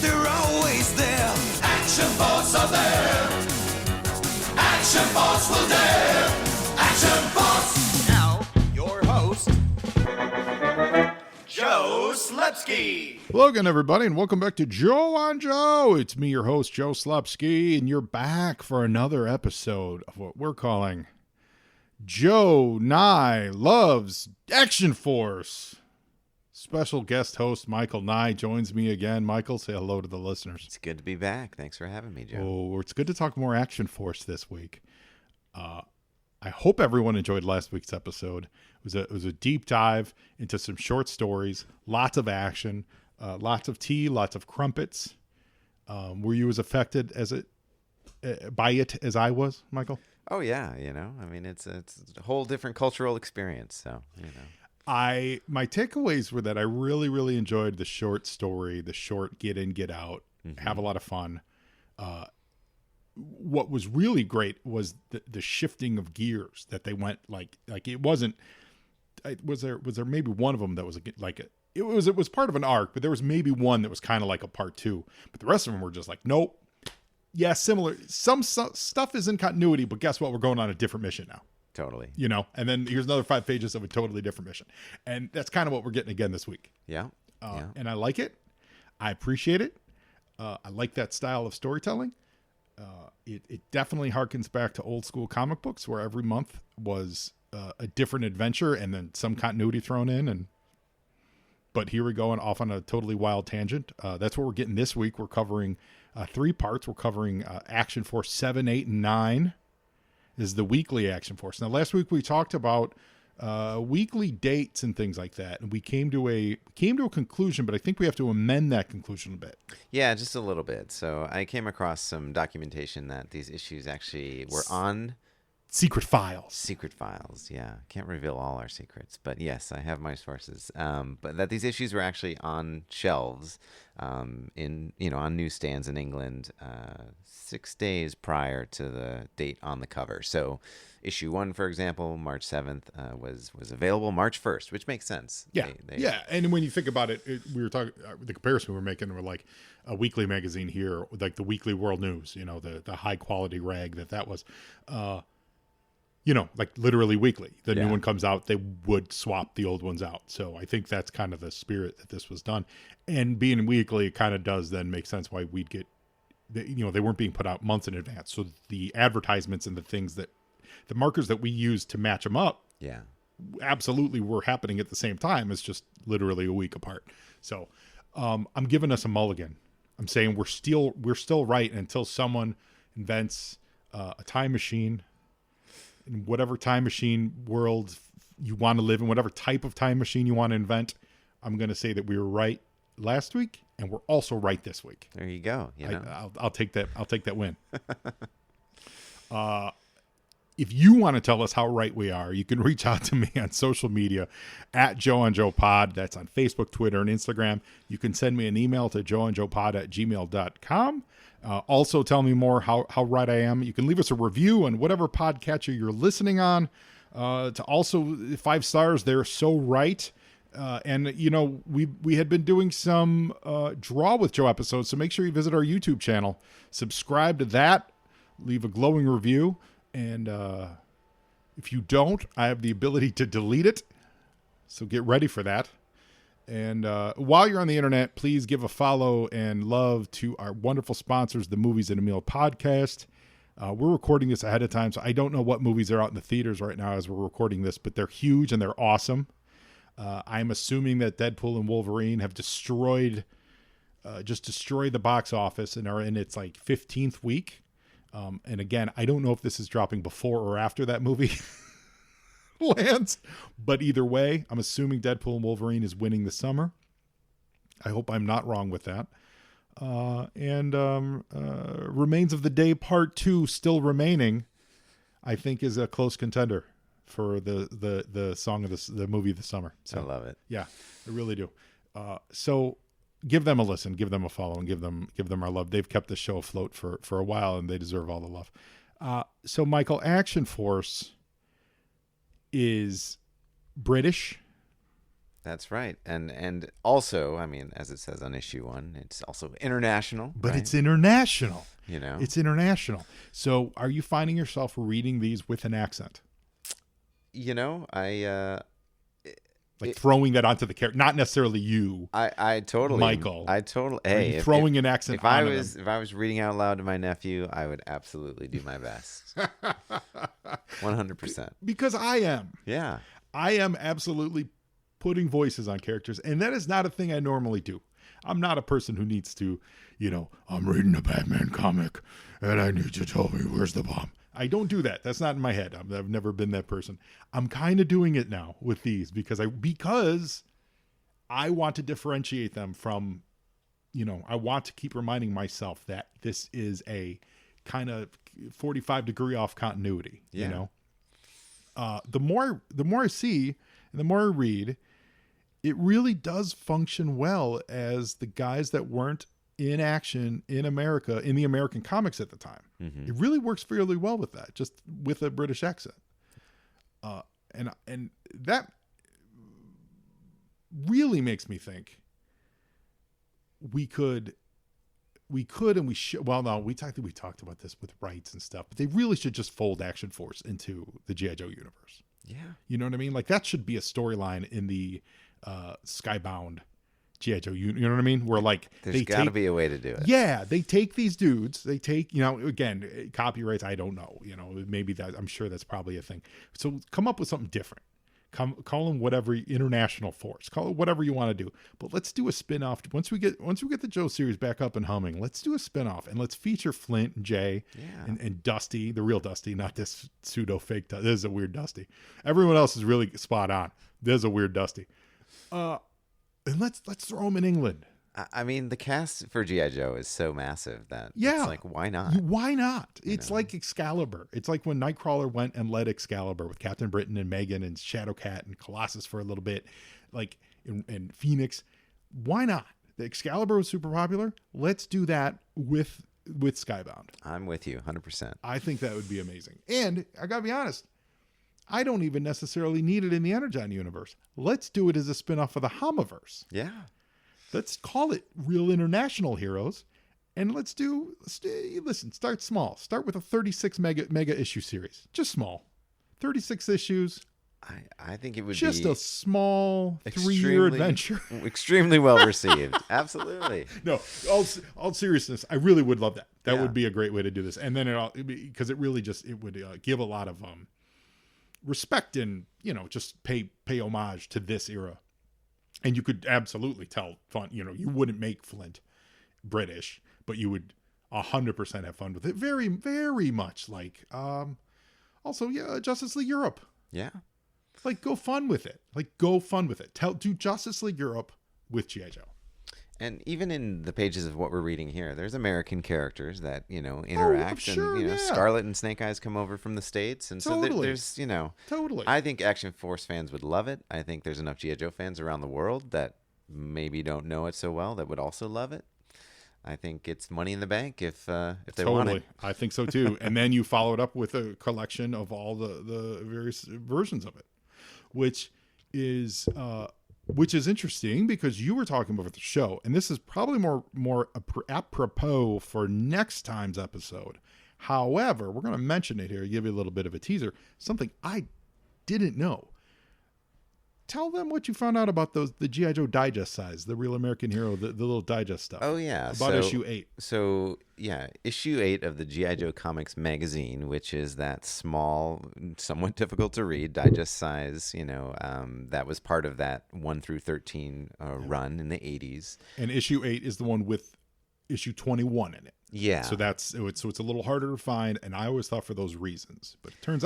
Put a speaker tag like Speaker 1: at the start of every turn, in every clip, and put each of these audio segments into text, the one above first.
Speaker 1: they're always there. Action Force are there. Action Force will dare. Action Force. Now, your host, Joe Slepsky.
Speaker 2: Hello again, everybody, and welcome back to Joe on Joe. It's me, your host, Joe Slepsky, and you're back for another episode of what we're calling Joe-Nie Loves Action Force. Special guest host Michael Nie joins me again. Michael, say hello to the listeners.
Speaker 3: It's good to be back. Thanks for having me, Joe.
Speaker 2: Oh, it's good to talk more Action Force this week. I hope everyone enjoyed last week's episode. It was a deep dive into some short stories, lots of action, lots of tea, lots of crumpets. Were you as affected by it as I was, Michael?
Speaker 3: Oh yeah, it's a whole different cultural experience. So
Speaker 2: my takeaways were that I really, really enjoyed the short story, the short get in, get out, have a lot of fun. What was really great was the shifting of gears that they went like it wasn't. Was there maybe one of them that was it was part of an arc, but there was maybe one that was kind of like a part two, but the rest of them were just like, nope. Yeah, similar. Some stuff is in continuity, but guess what? We're going on a different mission now.
Speaker 3: Totally.
Speaker 2: And then here's another 5 pages of a totally different mission. And that's kind of what we're getting again this week.
Speaker 3: Yeah.
Speaker 2: And I like it. I appreciate it. I like that style of storytelling. It definitely harkens back to old school comic books where every month was a different adventure and then some continuity thrown in. But here we go and off on a totally wild tangent. That's what we're getting this week. We're covering 3 parts. We're covering Action Force 7, 8, and 9 is the weekly Action Force. Now, last week we talked about weekly dates and things like that, and we came to a conclusion, but I think we have to amend that conclusion a bit.
Speaker 3: Yeah, just a little bit. So I came across some documentation that these issues actually were on
Speaker 2: Secret files.
Speaker 3: Secret files, yeah. Can't reveal all our secrets, but yes, I have my sources. But that these issues were actually on shelves, on newsstands in England, 6 days prior to the date on the cover. So, issue 1, for example, March 7th, was available March 1st, which makes sense.
Speaker 2: Yeah, yeah. And when you think about it, we were talking the comparison we were making were like a weekly magazine here, like the Weekly World News. The high quality rag that was. Like literally weekly. The new one comes out, they would swap the old ones out. So I think that's kind of the spirit that this was done. And being weekly, it kind of does then make sense why we'd get, they weren't being put out months in advance. So the advertisements and the things the markers that we used to match them up, absolutely were happening at the same time. It's just literally a week apart. So I'm giving us a mulligan. I'm saying we're still right until someone invents a time machine. In whatever time machine world you want to live in, whatever type of time machine you want to invent, I'm going to say that we were right last week, and we're also right this week.
Speaker 3: There you go.
Speaker 2: I'll take that. I'll take that win. If you want to tell us how right we are, you can reach out to me on social media at Joe on Joe Pod. That's on Facebook, Twitter, and Instagram. You can send me an email to joeandjoepod@gmail.com. Also, tell me more how right I am. You can leave us a review on whatever podcatcher you're listening on. To also 5 stars, they're so right. And we had been doing some Draw with Joe episodes, so make sure you visit our YouTube channel, subscribe to that, leave a glowing review, and if you don't, I have the ability to delete it. So get ready for that. And while you're on the internet, please give a follow and love to our wonderful sponsors, the Movies and a Meal podcast. We're recording this ahead of time, so I don't know what movies are out in the theaters right now as we're recording this, but they're huge and they're awesome. I'm assuming that Deadpool and Wolverine have destroyed the box office and are in its 15th week. And again, I don't know if this is dropping before or after that movie lands, but either way, I'm assuming Deadpool and Wolverine is winning the summer. I hope I'm not wrong with that. Remains of the Day Part 2 still remaining, I think is a close contender for the song of the movie of the summer. So
Speaker 3: I love it.
Speaker 2: Yeah, I really do. So give them a listen, give them a follow, and give them our love. They've kept the show afloat for a while, and they deserve all the love. So Michael, Action Force is British.
Speaker 3: That's right. And also, I mean, as it says on issue 1, it's also international.
Speaker 2: But
Speaker 3: right?
Speaker 2: it's international.
Speaker 3: You know?
Speaker 2: It's international. So are you finding yourself reading these with an accent?
Speaker 3: You know,
Speaker 2: Like throwing that onto the character, not necessarily you.
Speaker 3: I totally,
Speaker 2: Michael.
Speaker 3: I totally.
Speaker 2: Are
Speaker 3: Hey,
Speaker 2: you throwing an accent
Speaker 3: if I
Speaker 2: onto
Speaker 3: was
Speaker 2: them?
Speaker 3: if I was reading out loud to my nephew, I would absolutely do my best. 100%.
Speaker 2: Because I am.
Speaker 3: Yeah.
Speaker 2: I am absolutely putting voices on characters, and that is not a thing I normally do. I'm not a person who needs to, I'm reading a Batman comic, and I need you to tell me where's the bomb. I don't do that. That's not in my head. I've never been that person. I'm kind of doing it now with these because I want to differentiate them from, I want to keep reminding myself that this is a kind of 45-degree off continuity.
Speaker 3: Yeah.
Speaker 2: The more I see and the more I read, it really does function well as the guys that weren't in action in America, in the American comics at the time.
Speaker 3: Mm-hmm.
Speaker 2: It really works fairly well with that, just with a British accent. And that really makes me think we could and we should. Well, no, we talked about this with rights and stuff, but they really should just fold Action Force into the G.I. Joe universe.
Speaker 3: Yeah.
Speaker 2: You know what I mean? Like that should be a storyline in the Skybound G.I. Joe, you know what I mean? Where like
Speaker 3: There's got to be a way to do it.
Speaker 2: Yeah, they take these dudes. They take, again, copyrights. I don't know. Maybe that. I'm sure that's probably a thing. So come up with something different. Call them whatever, international force. Call it whatever you want to do. But let's do a spin-off. Once we get the Joe series back up and humming, let's do a spin-off and let's feature Flint and Jay and Dusty, the real Dusty, not this pseudo fake. This is a weird Dusty. Everyone else is really spot on. There's a weird Dusty. And let's throw them in England.
Speaker 3: I mean, the cast for G.I. Joe is so massive that it's like, why not?
Speaker 2: Why not? It's like Excalibur. It's like when Nightcrawler went and led Excalibur with Captain Britain and Megan and Shadowcat and Colossus for a little bit, like and Phoenix. Why not? The Excalibur was super popular. Let's do that with Skybound.
Speaker 3: I'm with you 100%.
Speaker 2: I think that would be amazing. And I gotta be honest, I don't even necessarily need it in the Energon universe. Let's do it as a spinoff of the Homiverse.
Speaker 3: Yeah.
Speaker 2: Let's call it Real International Heroes, and listen, start small. Start with a 36 mega issue series. Just small. 36 issues.
Speaker 3: I think it would
Speaker 2: just
Speaker 3: be
Speaker 2: a small 3-year adventure.
Speaker 3: Extremely well received. Absolutely.
Speaker 2: No, all seriousness, I really would love that. That would be a great way to do this. And then because it really it would give a lot of respect and, just pay homage to this era. And you could absolutely tell fun, you wouldn't make Flint British, but you would 100% have fun with it. Very, very much like, also, Justice League Europe.
Speaker 3: Yeah.
Speaker 2: Like, go fun with it. Do Justice League Europe with G.I. Joe.
Speaker 3: And even in the pages of what we're reading here, there's American characters that, interact.
Speaker 2: Sure,
Speaker 3: and, Scarlet and Snake Eyes come over from the States. And so there's,
Speaker 2: Totally.
Speaker 3: I think Action Force fans would love it. I think there's enough G.I. Joe fans around the world that maybe don't know it so well that would also love it. I think it's money in the bank if they want it.
Speaker 2: I think so too. And then you follow it up with a collection of all the various versions of it, which is interesting because you were talking about the show, and this is probably more apropos for next time's episode. However, we're going to mention it here, give you a little bit of a teaser, something I didn't know. Tell them what you found out about the G.I. Joe digest size, the Real American Hero, the little digest stuff.
Speaker 3: Oh, yeah.
Speaker 2: About issue 8.
Speaker 3: So, yeah, issue 8 of the G.I. Joe Comics magazine, which is that small, somewhat difficult to read, digest size, that was part of that 1 through 13 run in the 80s.
Speaker 2: And issue 8 is the one with issue 21 in it.
Speaker 3: Yeah.
Speaker 2: So it's a little harder to find, and I always thought for those reasons. But it turns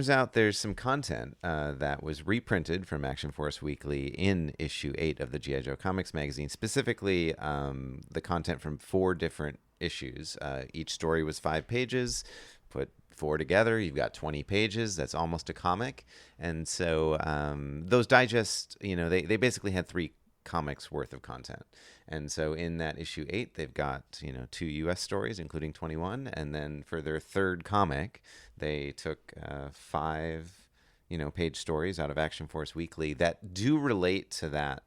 Speaker 2: out
Speaker 3: there's some content that was reprinted from Action Force Weekly in issue 8 of the G.I. Joe Comics magazine, specifically the content from 4 different issues. Each story was 5 pages. Put 4 together, you've got 20 pages. That's almost a comic. And so those digests, they basically had 3 comics worth of content. And so in that issue 8, they've got, 2 U.S. stories, including 21. And then for their third comic, they took 5, page stories out of Action Force Weekly that do relate to that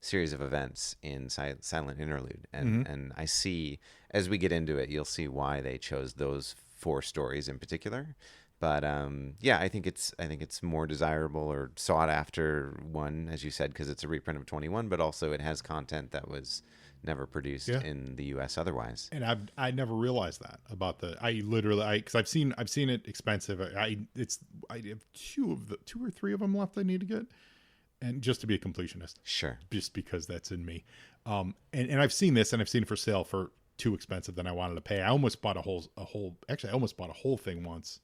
Speaker 3: series of events in Silent Interlude. And I see, as we get into it, you'll see why they chose those 4 stories in particular. But I think it's more desirable or sought after one, as you said, because it's a reprint of 21, but also it has content that was never produced in the U.S. otherwise.
Speaker 2: And I never realized that about because I've seen it expensive. I have 2 or 3 of them left I need to get, and just to be a completionist,
Speaker 3: sure,
Speaker 2: just because that's in me. And I've seen this, and I've seen it for sale for too expensive than I wanted to pay. I almost bought I almost bought a whole thing once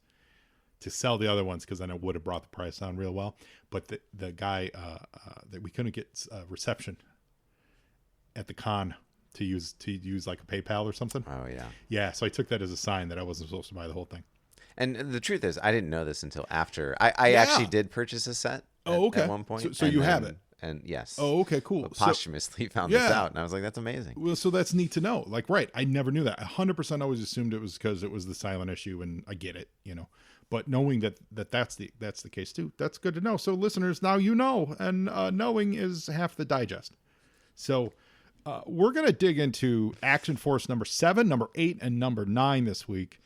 Speaker 2: to sell the other ones, because then it would have brought the price down real well. But the guy that we couldn't get reception at the con to use like a PayPal or something.
Speaker 3: Oh yeah.
Speaker 2: Yeah. So I took that as a sign that I wasn't supposed to buy the whole thing.
Speaker 3: And the truth is, I didn't know this until after. I actually did purchase a set at one point.
Speaker 2: So you have it.
Speaker 3: And yes.
Speaker 2: Oh, okay, cool.
Speaker 3: But posthumously found this out, and I was like, that's amazing.
Speaker 2: Well, so that's neat to know. Like, right, I never knew that. 100% always assumed it was because it was the silent issue, and I get it, But knowing that's the case too, that's good to know. So listeners, now you know, and knowing is half the digest. So we're going to dig into Action Force number 7, number 8, and number 9 this week.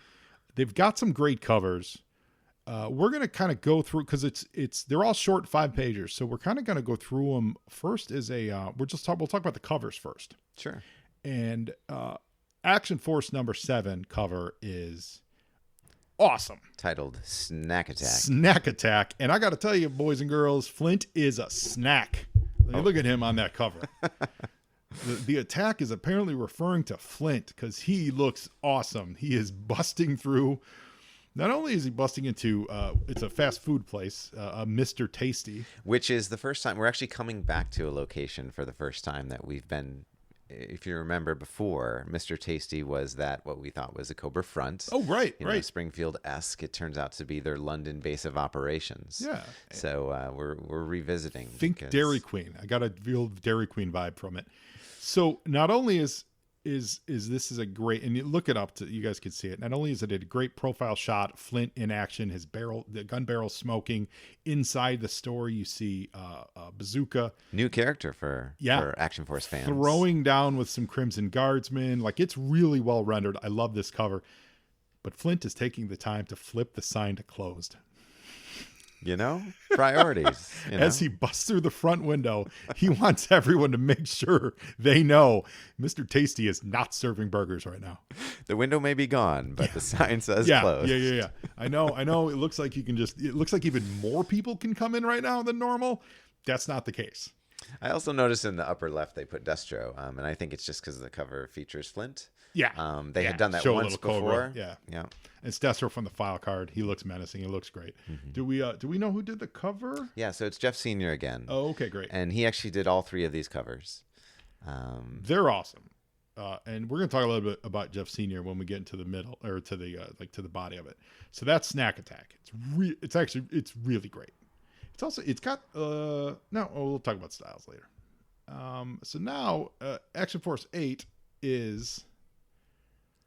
Speaker 2: They've got some great covers. We're going to kind of go through, because they're all short 5-pagers. So we're kind of going to go through them. First is we'll talk about the covers first.
Speaker 3: Sure.
Speaker 2: And Action Force number 7 cover is awesome.
Speaker 3: Titled Snack Attack.
Speaker 2: Snack Attack. And I got to tell you, boys and girls, Flint is a snack. Look at him on that cover. The attack is apparently referring to Flint, because he looks awesome. He is busting through. Not only is he busting into, it's a fast food place, Mr. Tasty.
Speaker 3: Which is the first time, we're actually coming back to a location for the first time that we've been, if you remember before, Mr. Tasty was what we thought was a Cobra Front.
Speaker 2: Oh, right,
Speaker 3: right. Springfield-esque. It turns out to be their London base of operations.
Speaker 2: Yeah.
Speaker 3: So we're revisiting.
Speaker 2: Think Dairy Queen. I got a real Dairy Queen vibe from it. So not only is this is a great, and you look it up so you guys can see it. Not only is it a great profile shot, Flint in action, the gun barrel smoking. Inside the store, you see Bazooka,
Speaker 3: new character for Action Force fans,
Speaker 2: throwing down with some Crimson Guardsmen. Like, it's really well rendered. I love this cover. But Flint is taking the time to flip the sign to closed.
Speaker 3: Priorities.
Speaker 2: As he busts through the front window, he wants everyone to make sure they know Mr. Tasty is not serving burgers right now.
Speaker 3: The window may be gone, but the sign says closed.
Speaker 2: Yeah. I know. It looks like it looks like even more people can come in right now than normal. That's not the case.
Speaker 3: I also noticed in the upper left they put Destro, and I think it's just because the cover features Flint.
Speaker 2: Yeah.
Speaker 3: They had done that once before.
Speaker 2: Yeah.
Speaker 3: Yeah.
Speaker 2: It's Destro from the file card. He looks menacing. He looks great. Mm-hmm. Do we know who did the cover?
Speaker 3: Yeah, so it's Jeff Senior again.
Speaker 2: Oh, okay, great.
Speaker 3: And he actually did all 3 of these covers.
Speaker 2: They're awesome. And we're going to talk a little bit about Jeff Senior when we get into the middle, or to the to the body of it. So that's Snack Attack. It's really great. It's got we'll talk about styles later. So now Action Force 8 is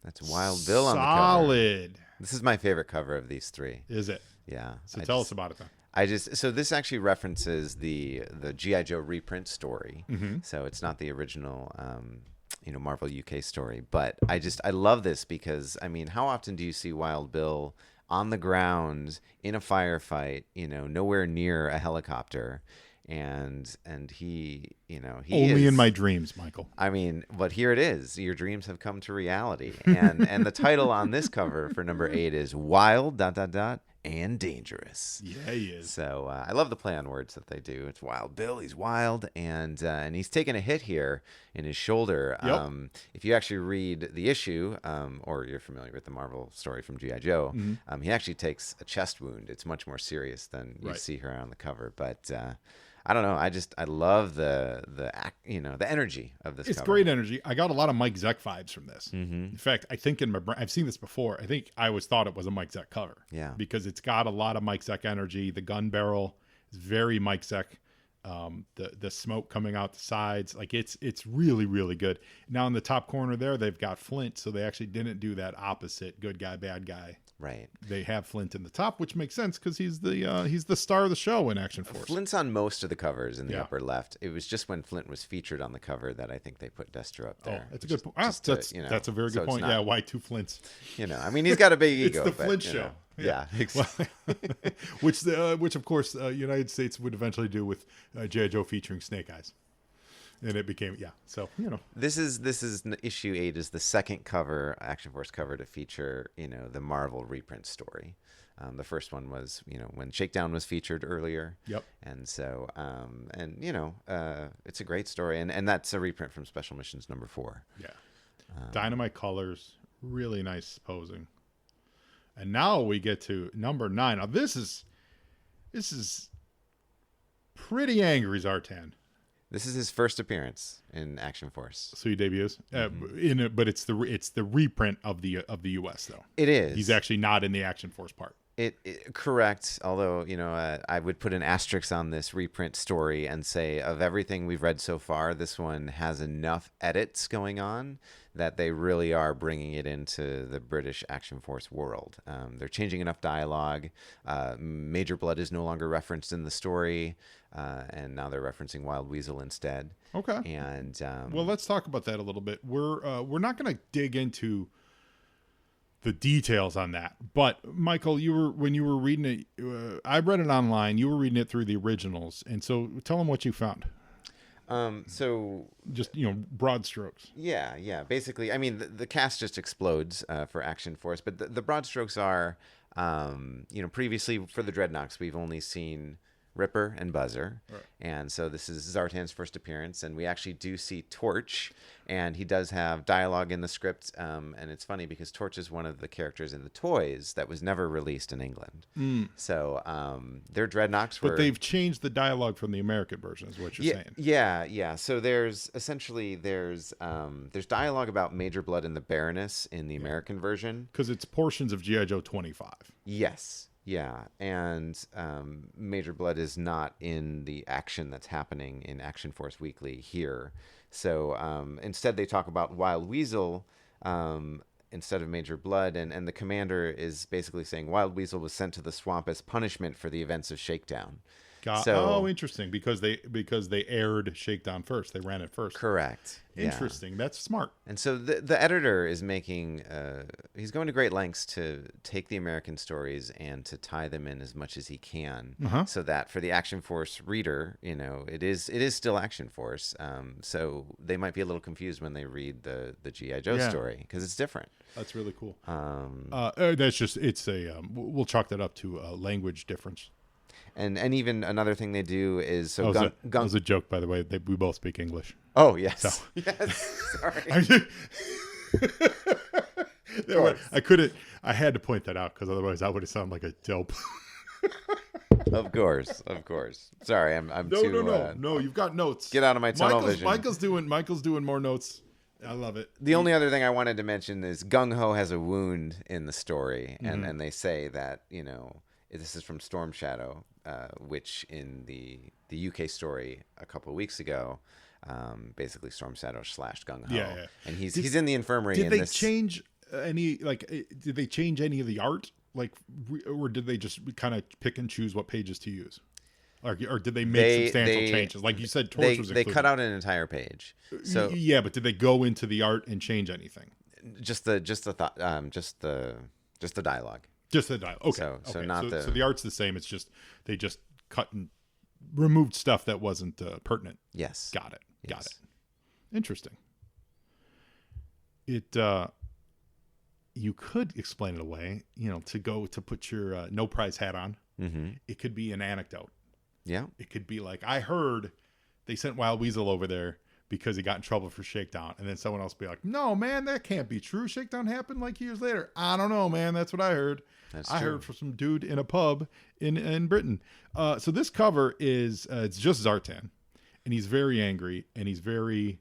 Speaker 3: that's Wild Bill on the cover.
Speaker 2: Solid.
Speaker 3: This is my favorite cover of these 3.
Speaker 2: Is it?
Speaker 3: Yeah.
Speaker 2: So tell us about it then.
Speaker 3: So this actually references the G.I. Joe reprint story.
Speaker 2: Mm-hmm.
Speaker 3: So it's not the original Marvel UK story, but I love this because, how often do you see Wild Bill on the ground in a firefight, nowhere near a helicopter, and he
Speaker 2: only in my dreams, Michael.
Speaker 3: But here it is. Your dreams have come to reality, and the title on this cover for number 8 is Wild ... and Dangerous.
Speaker 2: Yeah, he is.
Speaker 3: So I love the play on words that they do. It's Wild Bill. He's wild, and he's taking a hit here in his shoulder.
Speaker 2: Yep.
Speaker 3: If you actually read the issue, or you're familiar with the Marvel story from G.I. Joe, he actually takes a chest wound. It's much more serious than you see here on the cover. But I don't know. I love the energy of this.
Speaker 2: It's
Speaker 3: cover.
Speaker 2: Great energy. I got a lot of Mike Zeck vibes from this.
Speaker 3: Mm-hmm.
Speaker 2: In fact, I think in my brain, I've seen this before. I think I always thought it was a Mike Zeck cover.
Speaker 3: Yeah.
Speaker 2: Because it's got a lot of Mike Zeck energy. The gun barrel is very Mike Zeck. the smoke coming out the sides. Like it's really, really good. Now in the top corner there, they've got Flint, so they actually didn't do that opposite good guy, bad guy.
Speaker 3: Right.
Speaker 2: They have Flint in the top, which makes sense because he's the star of the show in Action Force.
Speaker 3: Flint's on most of the covers in the upper left. It was just when Flint was featured on the cover that I think they put Destro up there.
Speaker 2: Oh, that's a good point. That's a very good point. Yeah, why two Flints?
Speaker 3: I mean, he's got a big ego.
Speaker 2: It's the Flint show.
Speaker 3: Yeah, exactly.
Speaker 2: which of course, United States would eventually do with G.I. Joe featuring Snake Eyes. And it became, so,
Speaker 3: This is issue 8 is the second cover, Action Force cover, to feature, the Marvel reprint story. The first one was, when Shakedown was featured earlier.
Speaker 2: Yep.
Speaker 3: And so, it's a great story. And that's a reprint from Special Missions number 4.
Speaker 2: Yeah. Dynamite colors, really nice posing. And now we get to number 9. Now this is pretty angry, Zartan.
Speaker 3: This is his first appearance in Action Force.
Speaker 2: So he debuts but it's the reprint of the US though.
Speaker 3: It is.
Speaker 2: He's actually not in the Action Force part.
Speaker 3: Correct. Although I would put an asterisk on this reprint story and say of everything we've read so far, this one has enough edits going on that they really are bringing it into the British Action Force world. They're changing enough dialogue. Major Blood is no longer referenced in the story, and now they're referencing Wild Weasel instead.
Speaker 2: Okay.
Speaker 3: And
Speaker 2: well, let's talk about that a little bit. We're not going to dig into the details on that, but Michael, when you were reading it, I read it online. You were reading it through the originals, and so tell them what you found.
Speaker 3: So
Speaker 2: just broad strokes.
Speaker 3: Yeah. Basically, I mean, the cast just explodes for Action Force, but the broad strokes are, previously for the Dreadnoks, we've only seen Ripper and Buzzer, right. And so this is Zartan's first appearance, and we actually do see Torch, and he does have dialogue in the script, and it's funny because Torch is one of the characters in the toys that was never released in England. So their Dreadnoks were...
Speaker 2: But they've changed the dialogue from the American version, is what you're saying.
Speaker 3: Yeah. So there's dialogue about Major Blood and the Baroness in the American version.
Speaker 2: Because it's portions of G.I. Joe 25.
Speaker 3: Yes. Yeah, and Major Blood is not in the action that's happening in Action Force Weekly here. So instead they talk about Wild Weasel instead of Major Blood, and the commander is basically saying Wild Weasel was sent to the swamp as punishment for the events of Shakedown.
Speaker 2: Interesting, because they aired Shakedown first. They ran it first.
Speaker 3: Correct.
Speaker 2: Interesting. Yeah. That's smart.
Speaker 3: And so the editor is making he's going to great lengths to take the American stories and to tie them in as much as he can, so that for the Action Force reader, it is still Action Force. So they might be a little confused when they read the G.I. Joe story because it's different.
Speaker 2: That's really cool. That's just we'll chalk that up to a language difference.
Speaker 3: And even another thing they do is
Speaker 2: that was a joke, by the way. We both speak English.
Speaker 3: Oh yes, so. Yes. Sorry.
Speaker 2: I couldn't. I had to point that out because otherwise I would have sounded like a dope.
Speaker 3: Of course. Sorry, I'm too.
Speaker 2: No. You've got notes.
Speaker 3: Get out of my tunnel vision.
Speaker 2: Michael's doing more notes. I love it.
Speaker 3: The only other thing I wanted to mention is Gung Ho has a wound in the story, and they say that this is from Storm Shadow. Which in the UK story a couple of weeks ago, basically Storm Shadow slashed Gung Ho, and he's in the infirmary.
Speaker 2: Did they change any Did they change any of the art, or did they just kind of pick and choose what pages to use, or did they make substantial changes? Like you said, Torch was included.
Speaker 3: They cut out an entire page. So
Speaker 2: but did they go into the art and change anything?
Speaker 3: Just the dialogue.
Speaker 2: Just the dialogue. Okay.
Speaker 3: So not
Speaker 2: so the art's the same. It's just they just cut and removed stuff that wasn't pertinent.
Speaker 3: Yes.
Speaker 2: Got it. Interesting. You could explain it away. To put your no prize hat on. Mm-hmm. It could be an anecdote.
Speaker 3: Yeah.
Speaker 2: It could be like, I heard they sent Wild Weasel over there because he got in trouble for Shakedown, and then someone else be like, no, man, that can't be true. Shakedown happened years later. I don't know, man. That's what I heard. I heard from some dude in a pub in Britain. So this cover is it's just Zartan, and he's very angry, and he's very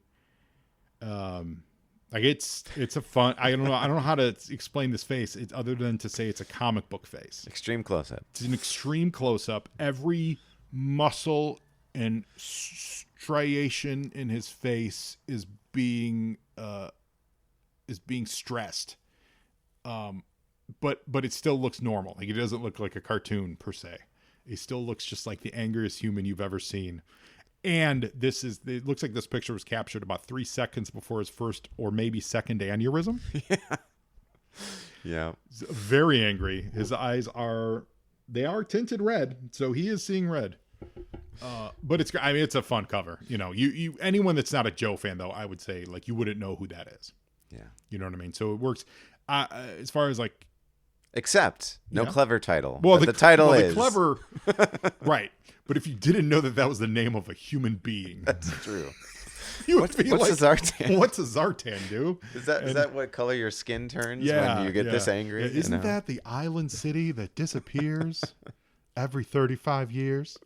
Speaker 2: it's a fun. I don't know how to explain this face. It's other than to say it's a comic book face.
Speaker 3: Extreme close up.
Speaker 2: It's an extreme close up. Every muscle and striation in his face is being stressed. But it still looks normal. Like, it doesn't look like a cartoon per se. It still looks just like the angriest human you've ever seen. And it looks like this picture was captured about 3 seconds before his first or maybe second aneurysm.
Speaker 3: Yeah.
Speaker 2: Very angry. His eyes are tinted red, so he is seeing red. But it's a fun cover. You know, you anyone that's not a Joe fan though, I would say like you wouldn't know who that is.
Speaker 3: Yeah.
Speaker 2: You know what I mean? So it works. As far as like,
Speaker 3: except no clever title.
Speaker 2: Well,
Speaker 3: the title is
Speaker 2: the clever, right? But if you didn't know that was the name of a human being,
Speaker 3: that's true.
Speaker 2: You
Speaker 3: what's
Speaker 2: would be
Speaker 3: a
Speaker 2: like,
Speaker 3: Zartan?
Speaker 2: What's a Zartan do?
Speaker 3: Is that what color your skin turns
Speaker 2: Yeah,
Speaker 3: when you get this angry?
Speaker 2: Yeah, isn't that the island city that disappears every 35 years?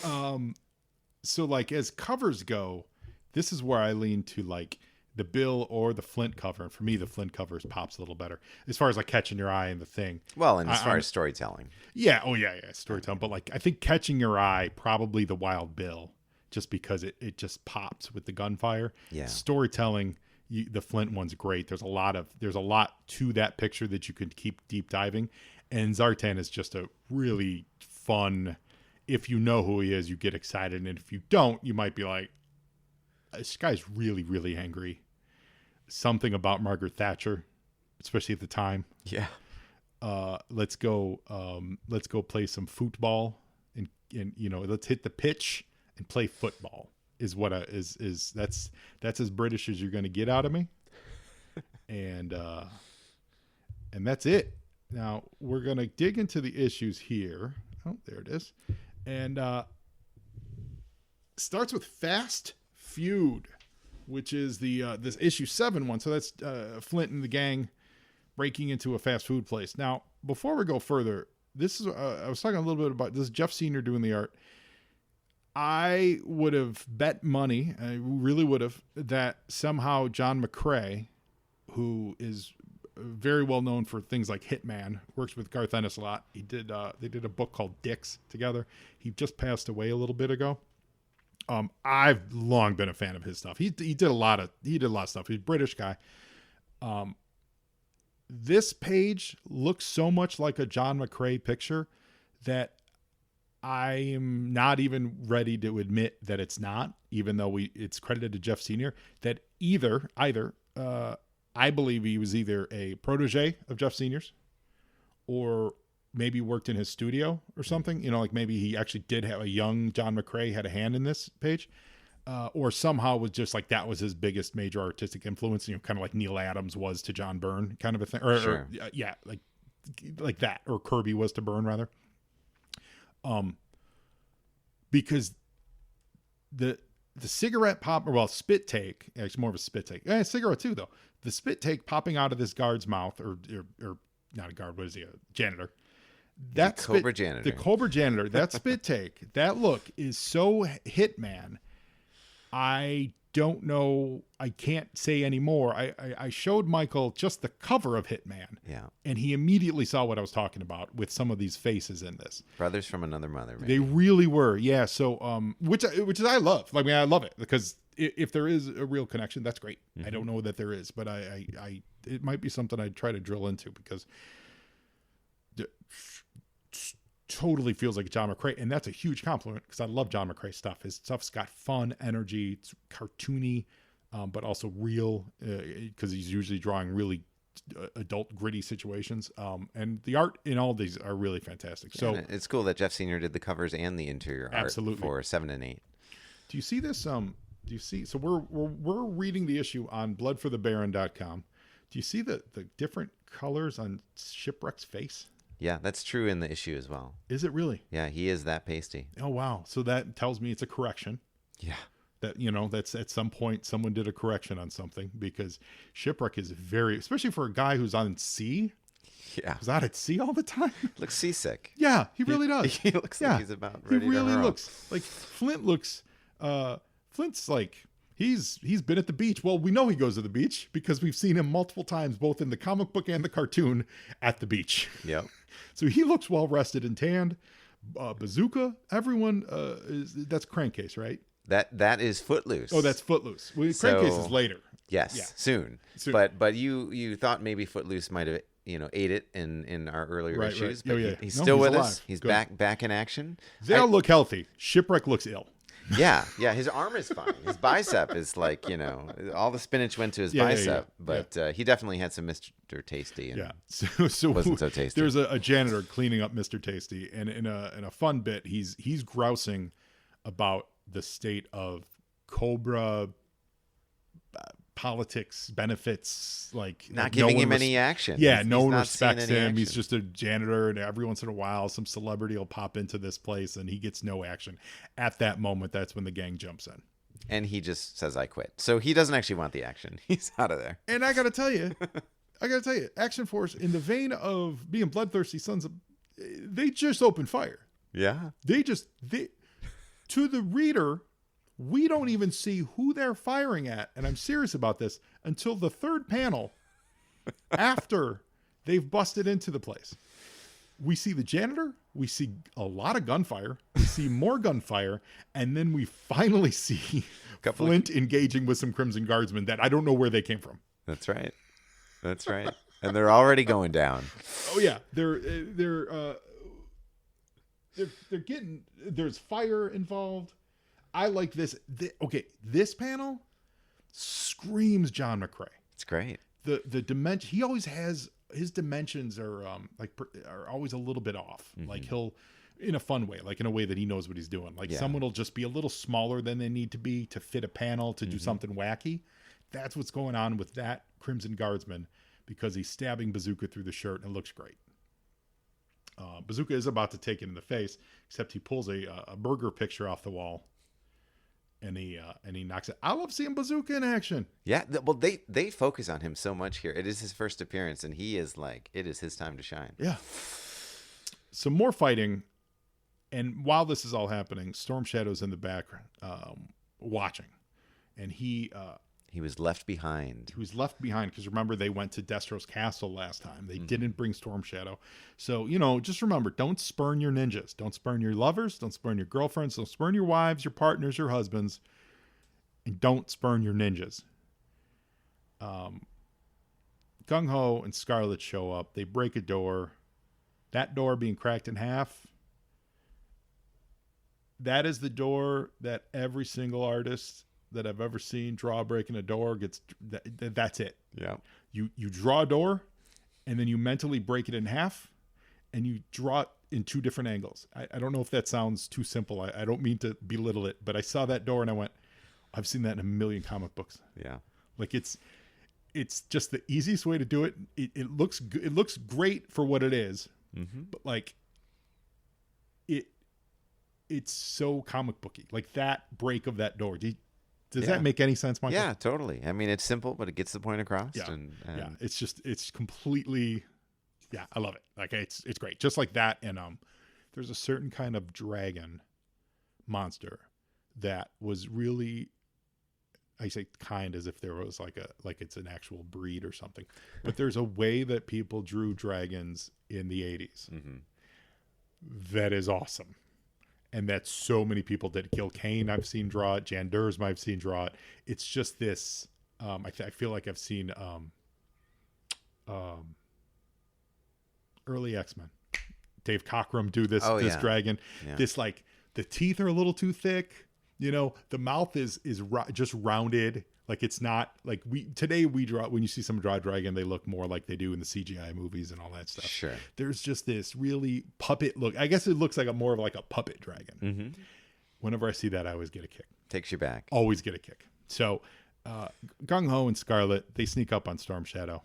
Speaker 2: So like as covers go, this is where I lean to like the Bill or the Flint cover. And for me, the Flint covers pops a little better as far as like catching your eye and the thing.
Speaker 3: Well, and as far as storytelling.
Speaker 2: Yeah. Oh yeah. Storytelling. But like, I think catching your eye, probably the Wild Bill, just because it just pops with the gunfire.
Speaker 3: Yeah.
Speaker 2: Storytelling, the Flint one's great. There's a lot to that picture that you can keep deep diving. And Zartan is just a really fun, if you know who he is, you get excited. And if you don't, you might be like, this guy's really, really angry. Something about Margaret Thatcher, especially at the time.
Speaker 3: Yeah.
Speaker 2: Let's go play some football and you know, let's hit the pitch and play football is what that's as British as you're going to get out of me. And that's it. Now we're going to dig into the issues here. Oh, there it is. And starts with Fast Feud, which is the this issue 7 one. So that's Flint and the gang breaking into a fast food place. Now, before we go further, this is I was talking a little bit about this. Jeff Senior doing the art. I would have bet money, I really would have, that somehow John McCrae, who is very well known for things like Hitman, works with Garth Ennis a lot. They did a book called Dicks together. He just passed away a little bit ago. I've long been a fan of his stuff. He did a lot of stuff. He's a British guy. This page looks so much like a John McCrae picture that I am not even ready to admit that it's not, even though it's credited to Jeff Senior. That either I believe he was either a protege of Jeff Senior's, or maybe worked in his studio or something. You know, like maybe he actually did have a young John McCrae had a hand in this page, or somehow was just like that was his biggest major artistic influence. You know, kind of like Neil Adams was to John Byrne, kind of a thing. Or yeah, like that, or Kirby was to Byrne rather. Because the cigarette pop, or well, spit take, it's more of a spit take. Cigarette too, though. The spit take popping out of this guard's mouth, or not a guard, what is he, a janitor? That
Speaker 3: Cobra janitor.
Speaker 2: The Cobra janitor, that spit take, that look is so Hitman. I don't know. I can't say anymore. I showed Michael just the cover of Hitman.
Speaker 3: Yeah. And
Speaker 2: he immediately saw what I was talking about with some of these faces in this.
Speaker 3: Brothers from another mother. Maybe.
Speaker 2: They really were. Yeah. So, which is, I love. I mean, I love it because if there is a real connection, that's great. Mm-hmm. I don't know that there is, but it might be something I'd try to drill into because totally feels like John McCrae, and that's a huge compliment because I love John McCrae stuff. His stuff's got fun energy, it's cartoony, but also real because he's usually drawing really adult gritty situations. And the art in all these are really fantastic. So
Speaker 3: it's cool that Jeff Senior did the covers and the interior art for 7 and 8.
Speaker 2: Do you see this? Do you see? So we're reading the issue on bloodforthebaron.com. Do you see the different colors on Shipwreck's face?
Speaker 3: Yeah, that's true in the issue as well.
Speaker 2: Is it really?
Speaker 3: Yeah, he is that pasty.
Speaker 2: Oh, wow. So that tells me it's a correction.
Speaker 3: Yeah.
Speaker 2: That, you know, that's at some point someone did a correction on something because Shipwreck is very, especially for a guy who's on sea.
Speaker 3: Yeah.
Speaker 2: Who's out at sea all the time.
Speaker 3: Looks seasick.
Speaker 2: Yeah, he really does.
Speaker 3: He looks like he's about ready to hurl.
Speaker 2: He really looks like Flint's like, he's been at the beach. Well, we know he goes to the beach because we've seen him multiple times, both in the comic book and the cartoon at the beach.
Speaker 3: Yep.
Speaker 2: So he looks well rested and tanned, Bazooka. Everyone that's Crankcase, right?
Speaker 3: That is Footloose.
Speaker 2: Oh, that's Footloose. Well, Crankcase is later.
Speaker 3: Yes,
Speaker 2: Yeah.
Speaker 3: soon. But you thought maybe Footloose might have ate it in our earlier
Speaker 2: Right,
Speaker 3: issues.
Speaker 2: right.
Speaker 3: But
Speaker 2: Yeah.
Speaker 3: he's
Speaker 2: No,
Speaker 3: still
Speaker 2: he's
Speaker 3: with
Speaker 2: alive.
Speaker 3: us. He's
Speaker 2: Good.
Speaker 3: back in action.
Speaker 2: They all look healthy. Shipwreck looks ill.
Speaker 3: Yeah. His arm is fine. His bicep is like, all the spinach went to his bicep. But he definitely had some Mr. Tasty. And
Speaker 2: So
Speaker 3: wasn't so tasty.
Speaker 2: There's a janitor cleaning up Mr. Tasty, and in a fun bit, he's grousing about the state of Cobra politics, benefits,
Speaker 3: not giving him any action.
Speaker 2: Yeah,
Speaker 3: He's
Speaker 2: no one
Speaker 3: not seeing
Speaker 2: respects
Speaker 3: any
Speaker 2: him.
Speaker 3: action.
Speaker 2: He's just a janitor, and every once in a while, some celebrity will pop into this place, and he gets no action. At that moment, that's when the gang jumps in.
Speaker 3: And he just says, I quit. So he doesn't actually want the action. He's out of there.
Speaker 2: And I got to tell you, Action Force, in the vein of being bloodthirsty sons of, they just open fire.
Speaker 3: Yeah.
Speaker 2: They to the reader, we don't even see who they're firing at, and I'm serious about this, until the third panel after they've busted into the place. We see the janitor, we see a lot of gunfire, we see more gunfire, and then we finally see Flint engaging with some Crimson Guardsmen that I don't know where they came from.
Speaker 3: That's right. And they're already going down.
Speaker 2: Oh yeah, they're getting, there's fire involved. I like this. This panel screams John McCrae.
Speaker 3: It's great.
Speaker 2: The dimension, he always has, his dimensions are always a little bit off.
Speaker 3: Mm-hmm.
Speaker 2: Like he'll, in a fun way, like in a way that he knows what he's doing. Like someone will just be a little smaller than they need to be to fit a panel to do something wacky. That's what's going on with that Crimson Guardsman, because he's stabbing Bazooka through the shirt and it looks great. Bazooka is about to take it in the face, except he pulls a burger picture off the wall. And he knocks it. I love seeing Bazooka in action.
Speaker 3: Yeah, well, they focus on him so much here. It is his first appearance, and he is like, it is his time to shine.
Speaker 2: Yeah. Some more fighting, and while this is all happening, Storm Shadow's in the background watching, and he
Speaker 3: was left behind.
Speaker 2: He was left behind because remember they went to Destro's castle last time. They didn't bring Storm Shadow, so just remember: don't spurn your ninjas, don't spurn your lovers, don't spurn your girlfriends, don't spurn your wives, your partners, your husbands, and don't spurn your ninjas. Gung Ho and Scarlet show up. They break a door. That door being cracked in half. That is the door that every single artist that I've ever seen draw breaking a door gets. That's it.
Speaker 3: Yeah.
Speaker 2: You draw a door, and then you mentally break it in half, and you draw it in two different angles. I don't know if that sounds too simple. I don't mean to belittle it, but I saw that door and I went, I've seen that in a million comic books.
Speaker 3: Yeah.
Speaker 2: Like it's just the easiest way to do it. It looks good. It looks great for what it is, but like it's so comic booky. Like that break of that door. Does that make any sense, Michael?
Speaker 3: Yeah, totally. I mean, it's simple, but it gets the point across.
Speaker 2: Yeah.
Speaker 3: And
Speaker 2: Yeah. It's completely, I love it. Like it's great. Just like that. And there's a certain kind of dragon monster that was really, I say kind as if there was like it's an actual breed or something, but there's a way that people drew dragons in the 80s that is awesome. And that so many people did. Gil Kane I've seen draw it. Jan Dursma I've seen draw it. It's just this. I feel like I've seen early X-Men. Dave Cockrum do this dragon. Yeah. This like the teeth are a little too thick. The mouth is just rounded. Like it's not like today we draw, when you see someone draw a dragon, they look more like they do in the CGI movies and all that stuff.
Speaker 3: Sure.
Speaker 2: There's just this really puppet look. I guess it looks like more of like a puppet dragon. Whenever I see that, I always get a kick.
Speaker 3: Takes you back.
Speaker 2: Always get a kick. So Gung Ho and Scarlet, they sneak up on Storm Shadow.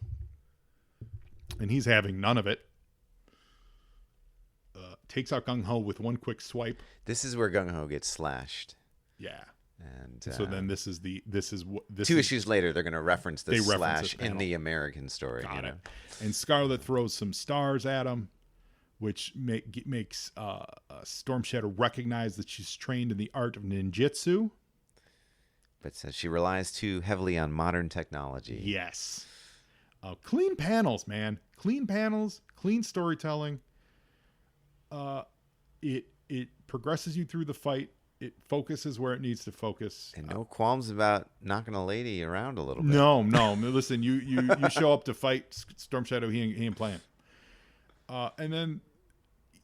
Speaker 2: And he's having none of it. Takes out Gung Ho with one quick swipe.
Speaker 3: This is where Gung Ho gets slashed.
Speaker 2: Yeah.
Speaker 3: And
Speaker 2: so then this is
Speaker 3: two issues later, they're going to reference this
Speaker 2: reference
Speaker 3: slash in the American story.
Speaker 2: Got it. And Scarlet throws some stars at him, which makes Storm Shadow recognize that she's trained in the art of ninjutsu.
Speaker 3: But says she relies too heavily on modern technology.
Speaker 2: Yes. Clean panels, man. Clean panels, clean storytelling. it progresses you through the fight. It focuses where it needs to focus.
Speaker 3: And no qualms about knocking a lady around a little bit.
Speaker 2: No. Listen, you show up to fight Storm Shadow. He ain't playing. And then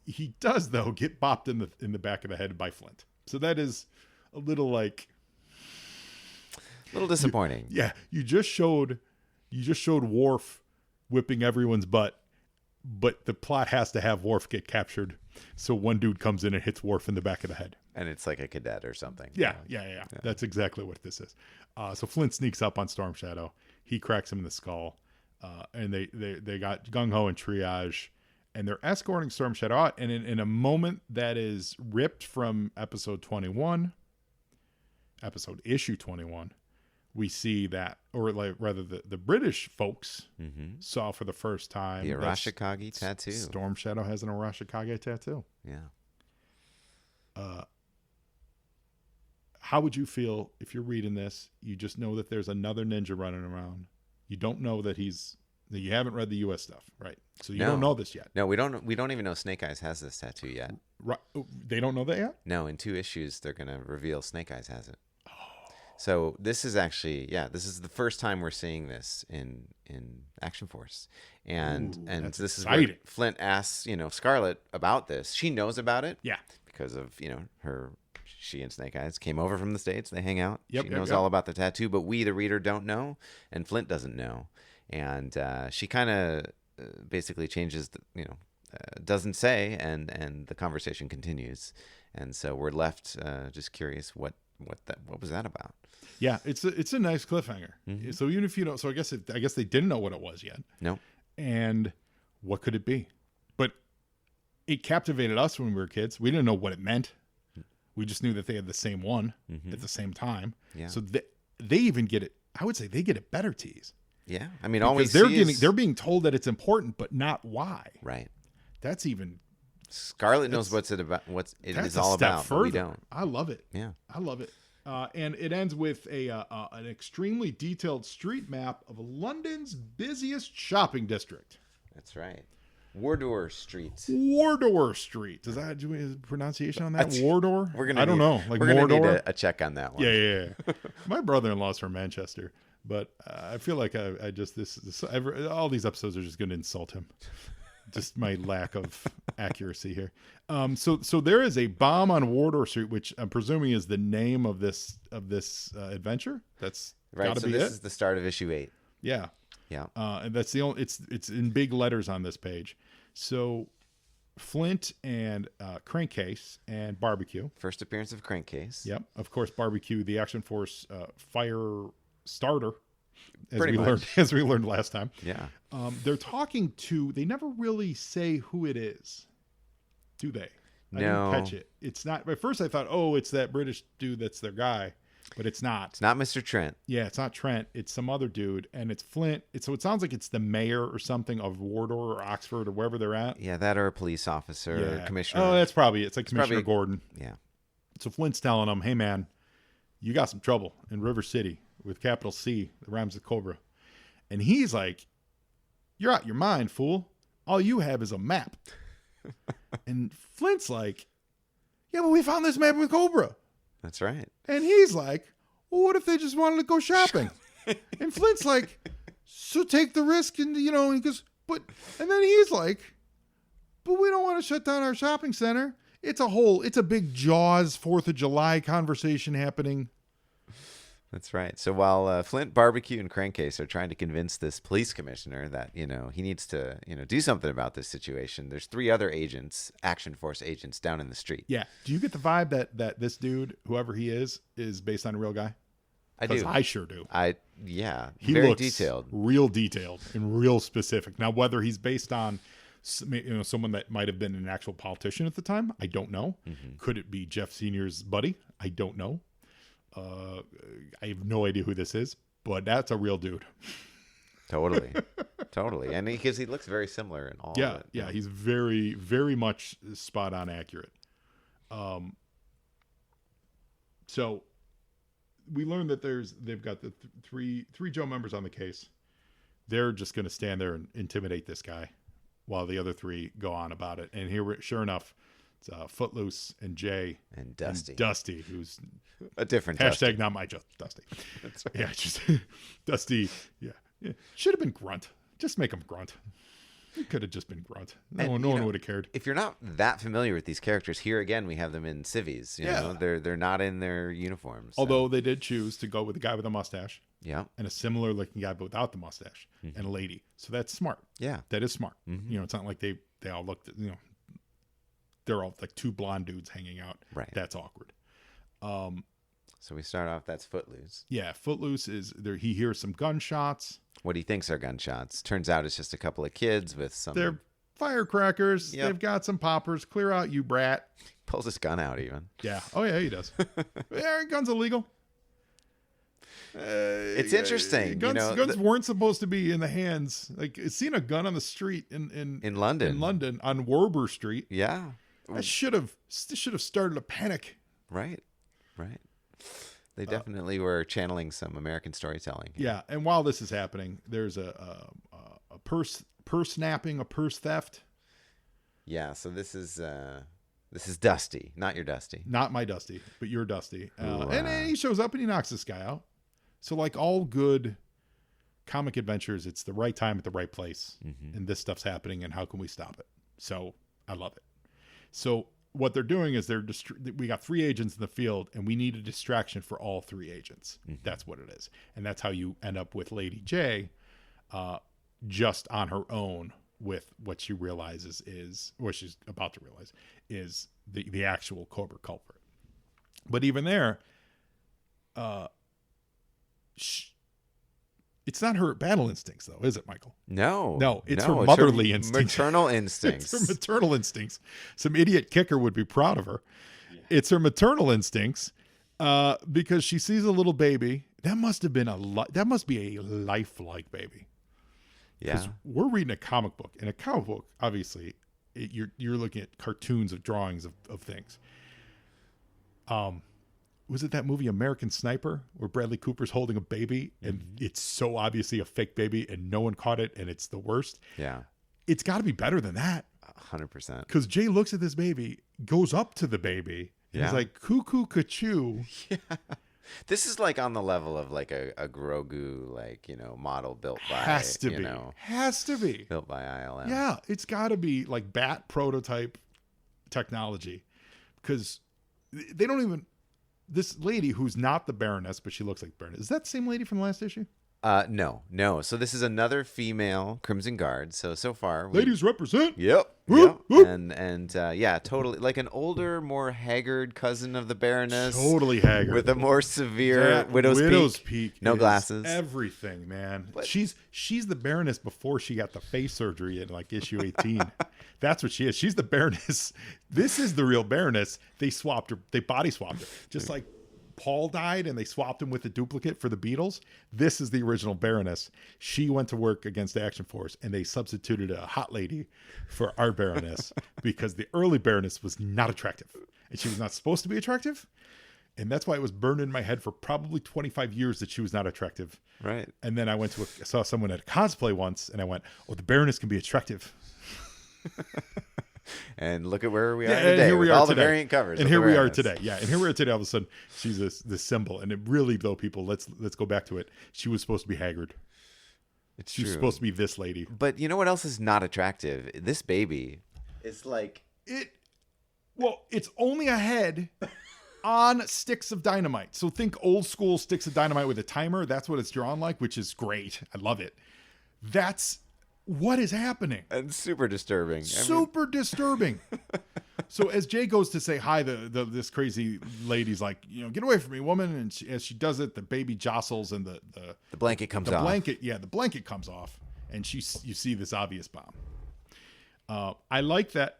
Speaker 2: he does though get bopped in the back of the head by Flint. So that is a little like
Speaker 3: a little disappointing.
Speaker 2: You just showed Worf whipping everyone's butt, but the plot has to have Worf get captured. So one dude comes in and hits Worf in the back of the head.
Speaker 3: And it's like a cadet or something.
Speaker 2: Yeah. That's exactly what this is. So Flint sneaks up on Storm Shadow. He cracks him in the skull. And they got gung ho and triage, and they're escorting Storm Shadow out. And in a moment that is ripped from episode issue 21, we see that, or like rather the British folks saw for the first time
Speaker 3: the Arashikage tattoo.
Speaker 2: Storm Shadow has an Arashikage tattoo.
Speaker 3: Yeah.
Speaker 2: How would you feel if you're reading this? You just know that there's another ninja running around. You don't know that you haven't read the U.S. stuff, right? So you don't know this yet.
Speaker 3: No, we don't. We don't even know Snake Eyes has this tattoo yet.
Speaker 2: Right? They don't know that yet.
Speaker 3: No, in 2 issues they're gonna reveal Snake Eyes has it. So this is actually, this is the first time we're seeing this in Action Force, and
Speaker 2: that's
Speaker 3: this
Speaker 2: exciting.
Speaker 3: is where Flint asks Scarlet about this. She knows about it, because of she and Snake Eyes came over from the States. They hang out. She knows all about the tattoo, but we, the reader, don't know, and Flint doesn't know, and she kind of basically changes doesn't say, and the conversation continues, and so we're left just curious what was that about.
Speaker 2: Yeah, it's a nice cliffhanger. Mm-hmm. So even if you don't, so I guess they didn't know what it was yet.
Speaker 3: No.
Speaker 2: And what could it be? But it captivated us when we were kids. We didn't know what it meant. We just knew that they had the same one at the same time.
Speaker 3: Yeah.
Speaker 2: So they even get it. I would say they get a better tease.
Speaker 3: Yeah. I mean, always
Speaker 2: they're being told that it's important, but not why.
Speaker 3: Right.
Speaker 2: That's even.
Speaker 3: Scarlet knows what it is all about.
Speaker 2: Further.
Speaker 3: But we don't.
Speaker 2: I love it.
Speaker 3: Yeah.
Speaker 2: I love it. And it ends with an extremely detailed street map of London's busiest shopping district.
Speaker 3: That's right. Wardour Street.
Speaker 2: Wardour Street. Does that do a pronunciation on that? Wardour? I don't know. Like
Speaker 3: we're gonna
Speaker 2: Mordor?
Speaker 3: need a check on that one.
Speaker 2: Yeah. My brother-in-law's from Manchester, but I feel like all these episodes are just going to insult him. Just my lack of accuracy here. So there is a bomb on Wardour Street, which I'm presuming is the name of this adventure. That's
Speaker 3: right.
Speaker 2: Gotta
Speaker 3: So
Speaker 2: be
Speaker 3: this
Speaker 2: it.
Speaker 3: is the start of issue 8.
Speaker 2: Yeah.
Speaker 3: Yeah.
Speaker 2: And that's the only. It's in big letters on this page. So Flint and Crankcase and Barbecue.
Speaker 3: First appearance of Crankcase.
Speaker 2: Yep. Of course, Barbecue, the Action Force fire starter. As we learned last time.
Speaker 3: Yeah.
Speaker 2: They're talking to. They never really say who it is, do they? I didn't catch it. It's not. At first, I thought, it's that British dude that's their guy, but it's not.
Speaker 3: It's not Mr. Trent.
Speaker 2: Yeah, it's not Trent. It's some other dude, and it's Flint. So it sounds like it's the mayor or something of Wardour or Oxford or wherever they're at.
Speaker 3: Yeah, that or a police officer or commissioner.
Speaker 2: Oh, that's probably it. It's like Commissioner Gordon.
Speaker 3: Yeah.
Speaker 2: So Flint's telling him, "Hey, man, you got some trouble in River City with capital C, the rhymes with Cobra," and he's like, "You're out your mind, fool. All you have is a map." And Flint's like, "Yeah, but we found this map with Cobra."
Speaker 3: That's right.
Speaker 2: And he's like, "Well, what if they just wanted to go shopping?" And Flint's like, "So take the risk." And, he goes, and then he's like, "But we don't want to shut down our shopping center." It's a big Jaws 4th of July conversation happening.
Speaker 3: That's right. So while Flint, Barbecue, and Crankcase are trying to convince this police commissioner that, he needs to, do something about this situation, there's 3 other agents, Action Force agents, down in the street.
Speaker 2: Yeah. Do you get the vibe that this dude, whoever he is based on a real guy?
Speaker 3: I do.
Speaker 2: I sure do.
Speaker 3: He very looks detailed.
Speaker 2: Real detailed and real specific. Now, whether he's based on someone that might have been an actual politician at the time, I don't know. Mm-hmm. Could it be Jeff Sr.'s buddy? I don't know. I have no idea who this is, but that's a real dude.
Speaker 3: Totally. And because he looks very similar in all of it.
Speaker 2: Yeah, he's very, very much spot on accurate. So we learned that they've got the three Joe members on the case. They're just going to stand there and intimidate this guy while the other 3 go on about it. And here, sure enough, Footloose and Jay
Speaker 3: And Dusty.
Speaker 2: Dusty, who's
Speaker 3: A different
Speaker 2: hashtag
Speaker 3: Dusty.
Speaker 2: not my Dusty.
Speaker 3: That's right.
Speaker 2: Yeah, just Dusty. Yeah. Should have been Grunt. Just make him Grunt. It could have just been Grunt. No one would have cared.
Speaker 3: If you're not that familiar with these characters, here again we have them in civvies. You know, they're not in their uniforms. So.
Speaker 2: Although they did choose to go with the guy with a mustache.
Speaker 3: Yeah.
Speaker 2: And a similar looking guy but without the mustache and a lady. So that's smart.
Speaker 3: Yeah.
Speaker 2: That is smart. You know, it's not like they all looked, they're all like two blonde dudes hanging out.
Speaker 3: Right.
Speaker 2: That's awkward.
Speaker 3: So we start off, that's Footloose.
Speaker 2: Yeah, Footloose is there. He hears some gunshots.
Speaker 3: What he thinks are gunshots. Turns out it's just a couple of kids with some...
Speaker 2: They're firecrackers.
Speaker 3: Yep.
Speaker 2: They've got some poppers. Clear out, you brat.
Speaker 3: Pulls his gun out even.
Speaker 2: Yeah. Oh, yeah, he does. Yeah, gun's illegal.
Speaker 3: It's interesting.
Speaker 2: Guns weren't supposed to be in the hands. Like, seeing a gun on the street in
Speaker 3: London.
Speaker 2: In London on Warburg Street.
Speaker 3: Yeah.
Speaker 2: That should have started a panic.
Speaker 3: Right. They definitely were channeling some American storytelling.
Speaker 2: Yeah, and while this is happening, there's a purse snapping, a purse theft.
Speaker 3: Yeah, so this is Dusty, not your Dusty.
Speaker 2: Not my Dusty, but your Dusty. And then he shows up and he knocks this guy out. So like all good comic adventures, it's the right time at the right place. And this stuff's happening, and how can we stop it? So I love it. So what they're doing is we got 3 agents in the field, and we need a distraction for all 3 agents. That's what it is. And that's how you end up with Lady J just on her own with what she realizes is, or she's about to realize, is the actual Cobra culprit. But even there, it's not her battle instincts, though, is it, Michael?
Speaker 3: No,
Speaker 2: it's her motherly instincts.
Speaker 3: Maternal instincts.
Speaker 2: It's her maternal instincts. Some idiot kicker would be proud of her. Yeah. It's her maternal instincts because she sees a little baby. That must be a lifelike baby.
Speaker 3: Yeah,
Speaker 2: we're reading a comic book. In a comic book, obviously, you're looking at cartoons of drawings of things. Was it that movie American Sniper where Bradley Cooper's holding a baby and it's so obviously a fake baby and no one caught it and it's the worst?
Speaker 3: Yeah.
Speaker 2: It's got to be better than that.
Speaker 3: 100%.
Speaker 2: Because Jay looks at this baby, goes up to the baby, and is like, cuckoo, ka-choo.
Speaker 3: Yeah. This is like on the level of like a Grogu, like, model built by...
Speaker 2: Has to be.
Speaker 3: Built by ILM.
Speaker 2: Yeah, it's got to be like bat prototype technology. Because they don't even... This lady who's not the Baroness, but she looks like Baroness. Is that the same lady from the last issue?
Speaker 3: No. So this is another female Crimson Guard. So far,
Speaker 2: ladies represent.
Speaker 3: Yep.
Speaker 2: Whoop, whoop.
Speaker 3: And yeah, totally like an older, more haggard cousin of the Baroness.
Speaker 2: Totally haggard
Speaker 3: with a more severe widow's peak. No glasses.
Speaker 2: Everything, man. But she's the Baroness before she got the face surgery in like issue 18. That's what she is. She's the Baroness. This is the real Baroness. They swapped her. They body swapped her. Just like Paul died and they swapped him with the duplicate for the Beatles. This is the original Baroness. She went to work against the Action Force and they substituted a hot lady for our Baroness because the early Baroness was not attractive and she was not supposed to be attractive. And that's why it was burned in my head for probably 25 years that she was not attractive.
Speaker 3: Right.
Speaker 2: And then I saw someone at a cosplay once and I went, oh, the Baroness can be attractive.
Speaker 3: And look at where we are today. Here we are all today. The variant covers.
Speaker 2: And here we are today. Yeah. And here we are today. All of a sudden, she's this symbol. And it really, though, people, let's go back to it. She was supposed to be haggard. She was supposed to be this lady.
Speaker 3: But you know what else is not attractive? This baby is like
Speaker 2: it's only a head on sticks of dynamite. So think old school sticks of dynamite with a timer. That's what it's drawn like, which is great. I love it. That's what is happening.
Speaker 3: And super disturbing.
Speaker 2: Disturbing. So as Jay goes to say hi, this crazy lady's like, get away from me, woman. And as she does it, the baby jostles and the
Speaker 3: blanket comes off.
Speaker 2: The blanket comes off. And you see this obvious bomb. I like that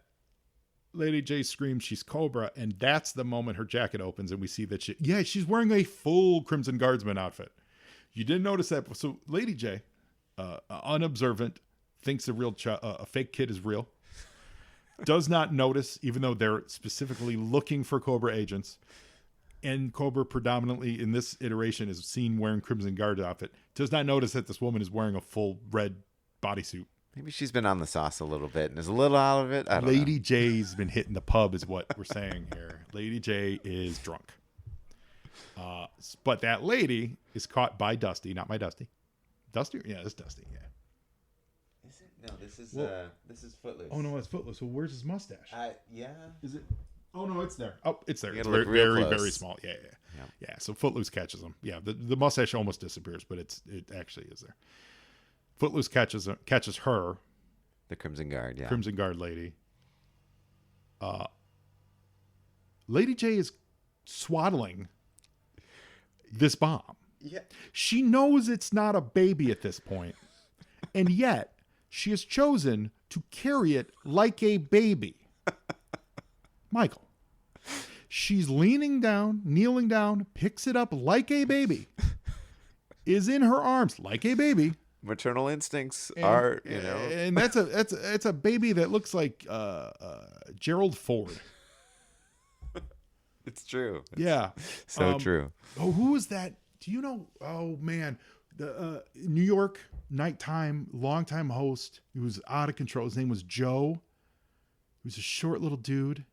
Speaker 2: Lady J screams she's Cobra. And that's the moment her jacket opens and we see that she's wearing a full Crimson Guardsman outfit. You didn't notice that. So Lady J, unobservant, thinks a fake kid is real, does not notice, even though they're specifically looking for Cobra agents, and Cobra predominantly in this iteration is seen wearing Crimson Guard outfit, does not notice that this woman is wearing a full red bodysuit
Speaker 3: Maybe she's been on the sauce a little bit and is a little out of it. I don't know.
Speaker 2: Lady J's been hitting the pub is what we're saying here. Lady J is drunk. But that lady is caught by Dusty, not my Dusty. Dusty? Yeah, it's Dusty, yeah.
Speaker 3: Is it? No, this is Footloose.
Speaker 2: Oh, no, it's Footloose. So where's his mustache?
Speaker 3: Yeah.
Speaker 2: Is it? Oh, no, it's there. Oh, it's there.
Speaker 3: You
Speaker 2: It's
Speaker 3: gotta
Speaker 2: very,
Speaker 3: look real
Speaker 2: very,
Speaker 3: close.
Speaker 2: very small. Yeah. So Footloose catches him. Yeah, the mustache almost disappears, but it actually is there. Footloose catches her,
Speaker 3: The Crimson Guard, yeah.
Speaker 2: Crimson Guard lady. Lady J is swaddling this bomb.
Speaker 3: Yeah.
Speaker 2: She knows it's not a baby at this point, and yet she has chosen to carry it like a baby. Michael. She's kneeling down, picks it up like a baby, is in her arms like a baby.
Speaker 3: Maternal instincts are,
Speaker 2: and that's a baby that looks like Gerald Ford.
Speaker 3: It's true.
Speaker 2: Yeah,
Speaker 3: So true.
Speaker 2: Oh, who was that? Do you know? Oh man, the New York nighttime longtime host. He was out of control. His name was Joe. He was a short little dude.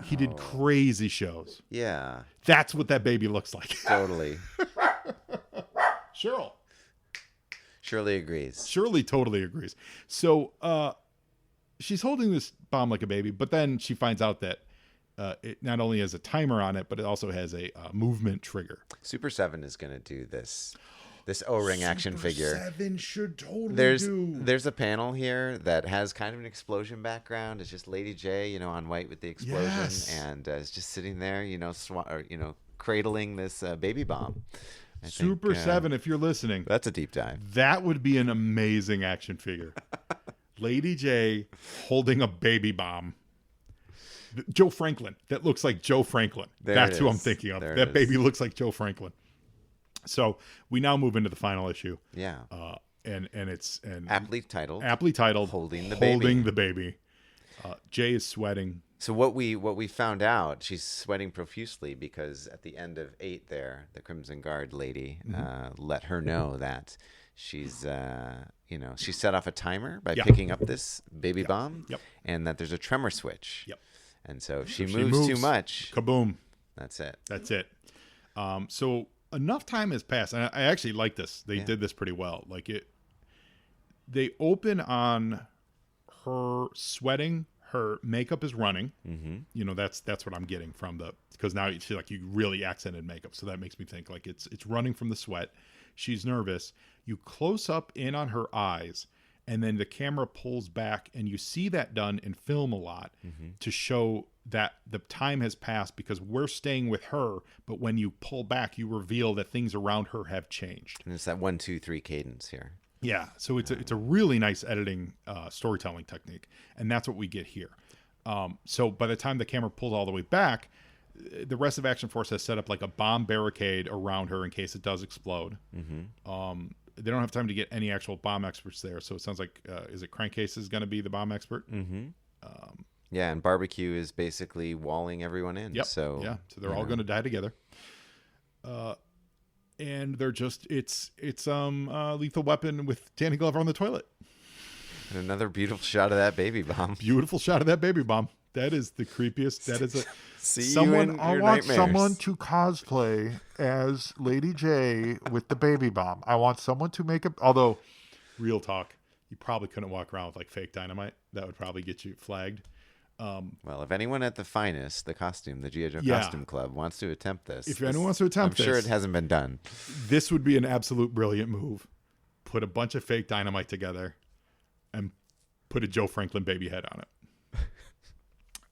Speaker 2: He did crazy shows.
Speaker 3: Yeah,
Speaker 2: That's what that baby looks like.
Speaker 3: totally.
Speaker 2: Cheryl.
Speaker 3: Shirley agrees.
Speaker 2: Shirley totally agrees. So she's holding this bomb like a baby, but then she finds out that it not only has a timer on it, but it also has a movement trigger.
Speaker 3: Super 7 is going to do this O-ring action figure.
Speaker 2: 7 should totally
Speaker 3: There's a panel here that has kind of an explosion background. It's just Lady J, on white with the explosion,
Speaker 2: Yes.
Speaker 3: and it's just sitting there, cradling this baby bomb. I
Speaker 2: Super
Speaker 3: think,
Speaker 2: 7, if you're listening,
Speaker 3: That's a deep dive.
Speaker 2: that would be an amazing action figure. Lady J holding a baby bomb. Joe Franklin. That looks like Joe Franklin.
Speaker 3: There
Speaker 2: That's
Speaker 3: it
Speaker 2: who I'm
Speaker 3: is.
Speaker 2: thinking of.
Speaker 3: There it
Speaker 2: That
Speaker 3: is.
Speaker 2: baby looks like Joe Franklin. So we now move into the final issue.
Speaker 3: Yeah.
Speaker 2: And it's
Speaker 3: Aptly titled.
Speaker 2: Holding the
Speaker 3: Baby.
Speaker 2: Baby. Jay is sweating.
Speaker 3: So what we found out, she's sweating profusely because at the end of 8 there, the Crimson Guard lady let her know that she's she set off a timer by
Speaker 2: Yeah.
Speaker 3: picking up this baby bomb,
Speaker 2: Yep.
Speaker 3: and that there's a tremor switch.
Speaker 2: Yep.
Speaker 3: And so if she
Speaker 2: She
Speaker 3: moves too much,
Speaker 2: Kaboom.
Speaker 3: that's it.
Speaker 2: That's it. So enough time has passed, and I actually like this. They did this pretty well. They open on her sweating. Her makeup is running. Mm-hmm. That's what I'm getting from because now you see you really accented makeup, so that makes me think it's running from the sweat. She's nervous. You close up in on her eyes, and then the camera pulls back, and you see that done in film a lot to show that the time has passed because we're staying with her, but when you pull back, you reveal that things around her have changed.
Speaker 3: And it's that 1, 2, 3 cadence here.
Speaker 2: Yeah, so it's a really nice editing storytelling technique, and that's what we get here. So by the time the camera pulls all the way back, the rest of Action Force has set up a bomb barricade around her in case it does explode. They don't have time to get any actual bomb experts there, so it sounds like is it Crankcase is going to be the bomb expert?
Speaker 3: Yeah, and Barbecue is basically walling everyone in.
Speaker 2: Yep.
Speaker 3: So
Speaker 2: So they're all going to die together. And they're just it's Lethal Weapon with Danny Glover on the toilet.
Speaker 3: And another beautiful shot of that baby bomb.
Speaker 2: Beautiful shot of that baby bomb. That is the creepiest. That is
Speaker 3: See you in
Speaker 2: I
Speaker 3: your
Speaker 2: want
Speaker 3: nightmares.
Speaker 2: someone to cosplay as Lady J with the baby bomb. I want someone to make it. Although, real talk, you probably couldn't walk around with fake dynamite. That would probably get you flagged.
Speaker 3: Well, if anyone at the Finest, the G.I. Joe
Speaker 2: Yeah.
Speaker 3: Costume Club, wants to attempt this.
Speaker 2: If anyone wants to attempt
Speaker 3: I'm sure
Speaker 2: this.
Speaker 3: it hasn't been done.
Speaker 2: This would be an absolute brilliant move. Put a bunch of fake dynamite together and put a Joe Franklin baby head on it.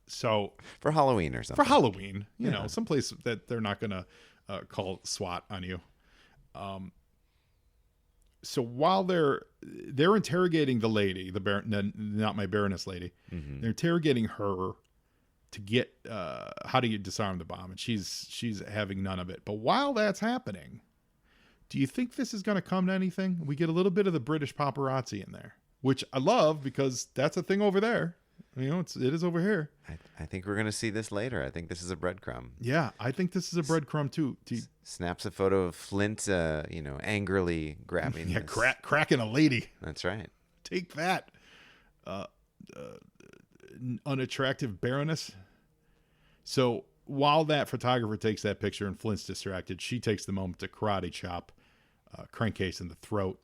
Speaker 2: So
Speaker 3: For Halloween or something.
Speaker 2: for Halloween, you know, someplace that they're not going to call SWAT on you. So while they're interrogating the lady, not my Baroness lady, they're interrogating her to get how do you disarm the bomb, and she's having none of it. But while that's happening, do you think this is going to come to anything? We get a little bit of the British paparazzi in there, which I love because that's a thing over there. It is over here.
Speaker 3: I think we're going to see this later. I think this is a breadcrumb.
Speaker 2: Yeah, I think this is a breadcrumb too.
Speaker 3: Snaps a photo of Flint, angrily grabbing.
Speaker 2: Yeah,
Speaker 3: this.
Speaker 2: cracking a lady.
Speaker 3: That's right.
Speaker 2: take that, unattractive baroness. So while that photographer takes that picture and Flint's distracted, she takes the moment to karate chop Crankcase in the throat.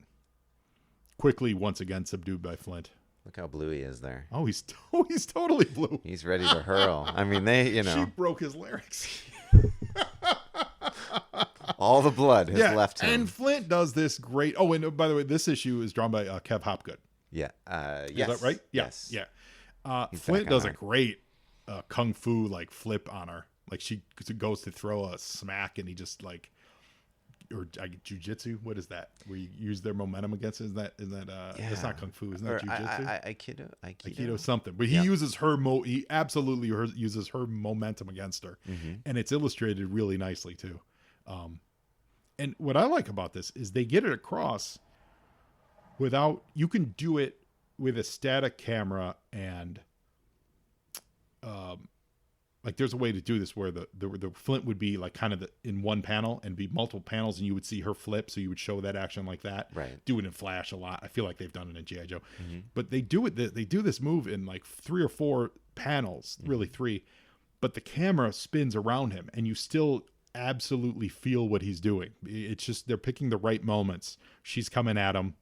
Speaker 2: Quickly, once again, subdued by Flint.
Speaker 3: Look how blue he is there.
Speaker 2: Oh, he's totally blue.
Speaker 3: He's ready to hurl. I mean,
Speaker 2: She broke his larynx.
Speaker 3: all the blood has left him.
Speaker 2: And Flint does this great. Oh, and by the way, this issue is drawn by Kev Hopgood.
Speaker 3: Yeah.
Speaker 2: Is
Speaker 3: Yes.
Speaker 2: that right?
Speaker 3: Yes.
Speaker 2: Yeah. Flint does a great kung fu like flip on her. Like she goes to throw a smack, and he just like, or jujitsu. What is that? Where you use their momentum against it? Is that that's not kung fu? Isn't that jujitsu? Aikido something. But he uses her he absolutely uses her momentum against her, and it's illustrated really nicely too. And what I like about this is they get it across without. You can do it with a static camera and. Like there's a way to do this where the Flint would be like kind of in one panel and be multiple panels, and you would see her flip, so you would show that action like that.
Speaker 3: Right.
Speaker 2: Do it in Flash a lot. I feel like they've done it in G.I. Joe, but they do it. They do this move in like 3 or 4 panels, really 3, but the camera spins around him, and you still absolutely feel what he's doing. It's just they're picking the right moments. She's coming at him.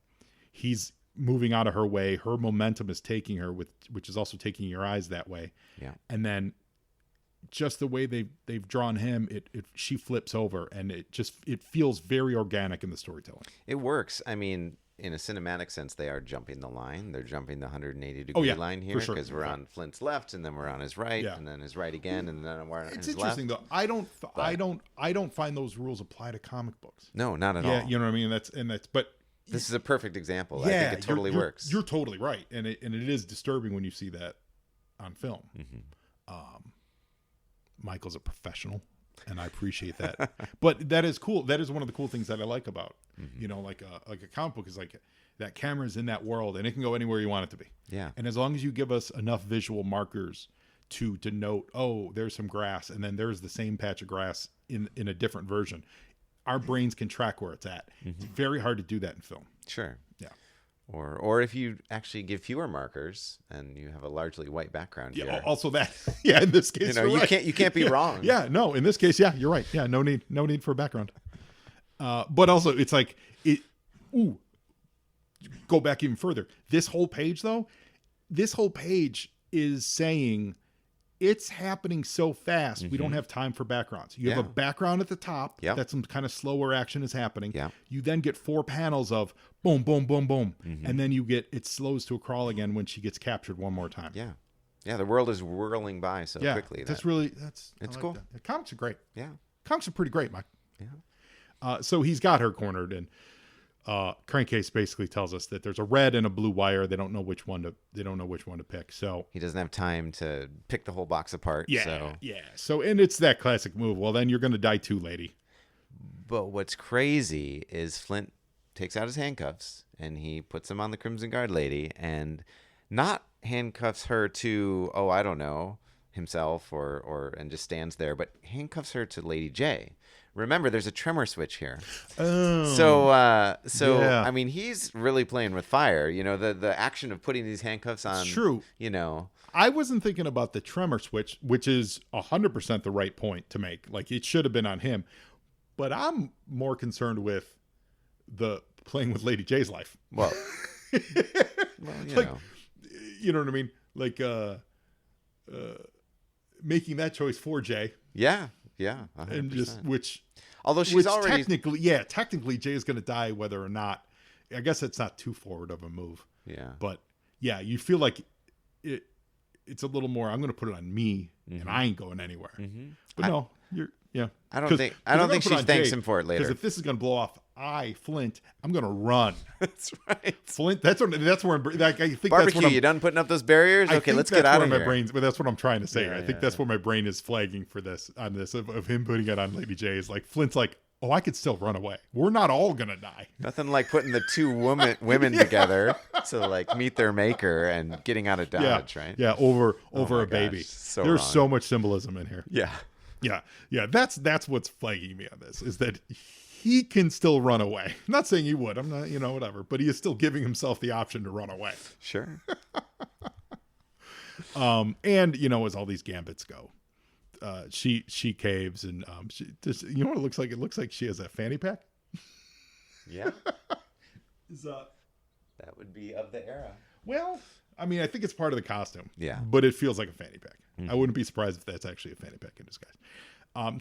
Speaker 2: He's moving out of her way. Her momentum is taking her, which is also taking your eyes that way.
Speaker 3: Yeah.
Speaker 2: And then just the way they've drawn him, she flips over, and it feels very organic in the storytelling.
Speaker 3: It works. I mean, in a cinematic sense, they are jumping the line. They're jumping the 180-degree line here because we're on Flint's left, and then we're on his right, and then his right again, and then we're on his left.
Speaker 2: It's interesting though. I don't find those rules apply to comic books.
Speaker 3: No, not at all.
Speaker 2: Yeah, you know what I mean. But
Speaker 3: this is a perfect example. I think it totally works.
Speaker 2: You're totally right, and it is disturbing when you see that on film. Michael's a professional, and I appreciate that. But that is cool. That is one of the cool things that I like about, like a comic book is like that camera's in that world, and it can go anywhere you want it to be.
Speaker 3: Yeah.
Speaker 2: And as long as you give us enough visual markers to denote, oh, there's some grass, and then there's the same patch of grass in a different version, our brains can track where it's at. It's very hard to do that in film.
Speaker 3: Sure.
Speaker 2: Yeah.
Speaker 3: Or if you actually give fewer markers and you have a largely white background here.
Speaker 2: Also that. Yeah, in this case,
Speaker 3: you can't be wrong.
Speaker 2: Yeah, no, in this case, yeah, you're right. Yeah, no need for a background. But also it's like go back even further. This whole page is saying it's happening so fast, we don't have time for backgrounds. You have a background at the top that some kind of slower action is happening.
Speaker 3: Yeah.
Speaker 2: You then get 4 panels of boom, boom, boom, boom. And then it slows to a crawl again when she gets captured one more time.
Speaker 3: Yeah. Yeah, the world is whirling by so quickly.
Speaker 2: It's
Speaker 3: cool.
Speaker 2: That. The comics are great.
Speaker 3: Yeah.
Speaker 2: Comics are pretty great, Mike.
Speaker 3: Yeah.
Speaker 2: So he's got her cornered, and Crankcase basically tells us that there's a red and a blue wire. They don't know which one to pick. So
Speaker 3: he doesn't have time to pick the whole box apart.
Speaker 2: So and it's that classic move. Well, then you're going to die too, lady.
Speaker 3: But what's crazy is Flint takes out his handcuffs and he puts them on the Crimson Guard lady, and not handcuffs her to I don't know, himself or and just stands there, but handcuffs her to Lady J. Remember, there's a tremor switch here. So I mean, he's really playing with fire. The action of putting these handcuffs on.
Speaker 2: It's true. I wasn't thinking about the tremor switch, which is 100% the right point to make. Like, it should have been on him. But I'm more concerned with the playing with Lady J's life.
Speaker 3: Well,
Speaker 2: you know what I mean? Like, making that choice for Jay.
Speaker 3: Yeah. Yeah, 100%.
Speaker 2: And
Speaker 3: although she's already
Speaker 2: technically Jay is going to die whether or not. I guess it's not too forward of a move.
Speaker 3: Yeah,
Speaker 2: but yeah, you feel like it's a little more. I'm going to put it on me, and I ain't going anywhere. But no, I don't
Speaker 3: think she thanks him for it later.
Speaker 2: Because if this is going to blow off, Flint, I'm going to run.
Speaker 3: That's right.
Speaker 2: Flint. That's where. I think
Speaker 3: barbecue. You done putting up those barriers? Okay, let's get out of here.
Speaker 2: But that's what I'm trying to say. I think that's where my brain is flagging for this of him putting it on Lady J. Is like Flint's like, oh, I could still run away. We're not all gonna die.
Speaker 3: Nothing like putting the 2 women together to like meet their maker and getting out of Dodge, right?
Speaker 2: Yeah, over a baby.
Speaker 3: So
Speaker 2: There's
Speaker 3: wrong.
Speaker 2: so much symbolism in here.
Speaker 3: Yeah.
Speaker 2: Yeah. That's what's flagging me on this, is that he can still run away. I'm not saying he would. I'm not, whatever. But he is still giving himself the option to run away.
Speaker 3: Sure.
Speaker 2: And as all these gambits go, she caves and she just, what it looks like? It looks like she has a fanny pack.
Speaker 3: Yeah. That would be of the era.
Speaker 2: Well, I mean, I think it's part of the costume.
Speaker 3: Yeah.
Speaker 2: But it feels like a fanny pack.
Speaker 3: Mm-hmm.
Speaker 2: I wouldn't be surprised if that's actually a fanny pack in disguise.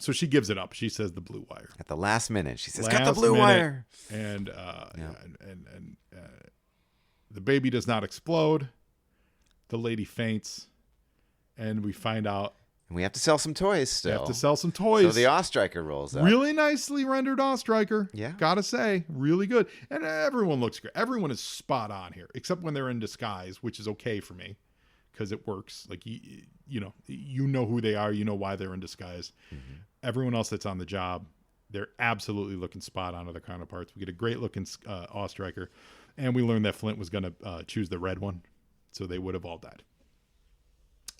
Speaker 2: So she gives it up. She says the blue wire.
Speaker 3: At the last minute, she says,
Speaker 2: Last
Speaker 3: "Cut the blue
Speaker 2: minute,
Speaker 3: wire."
Speaker 2: And
Speaker 3: Yeah.
Speaker 2: and the baby does not explode. The lady faints, and we find out
Speaker 3: And we have to sell some toys
Speaker 2: they
Speaker 3: still.
Speaker 2: have to sell some toys.
Speaker 3: So the Ostriker rolls up.
Speaker 2: Really nicely rendered Ostriker.
Speaker 3: Yeah.
Speaker 2: Gotta say, really good. And everyone looks great. Everyone is spot on here, except when they're in disguise, which is okay for me because it works. Like, you know who they are. You know why they're in disguise. Mm-hmm. Everyone else that's on the job, they're absolutely looking spot on to their counterparts. We get a great looking Ostriker. And we learned that Flint was going to choose the red one. So they would have all died.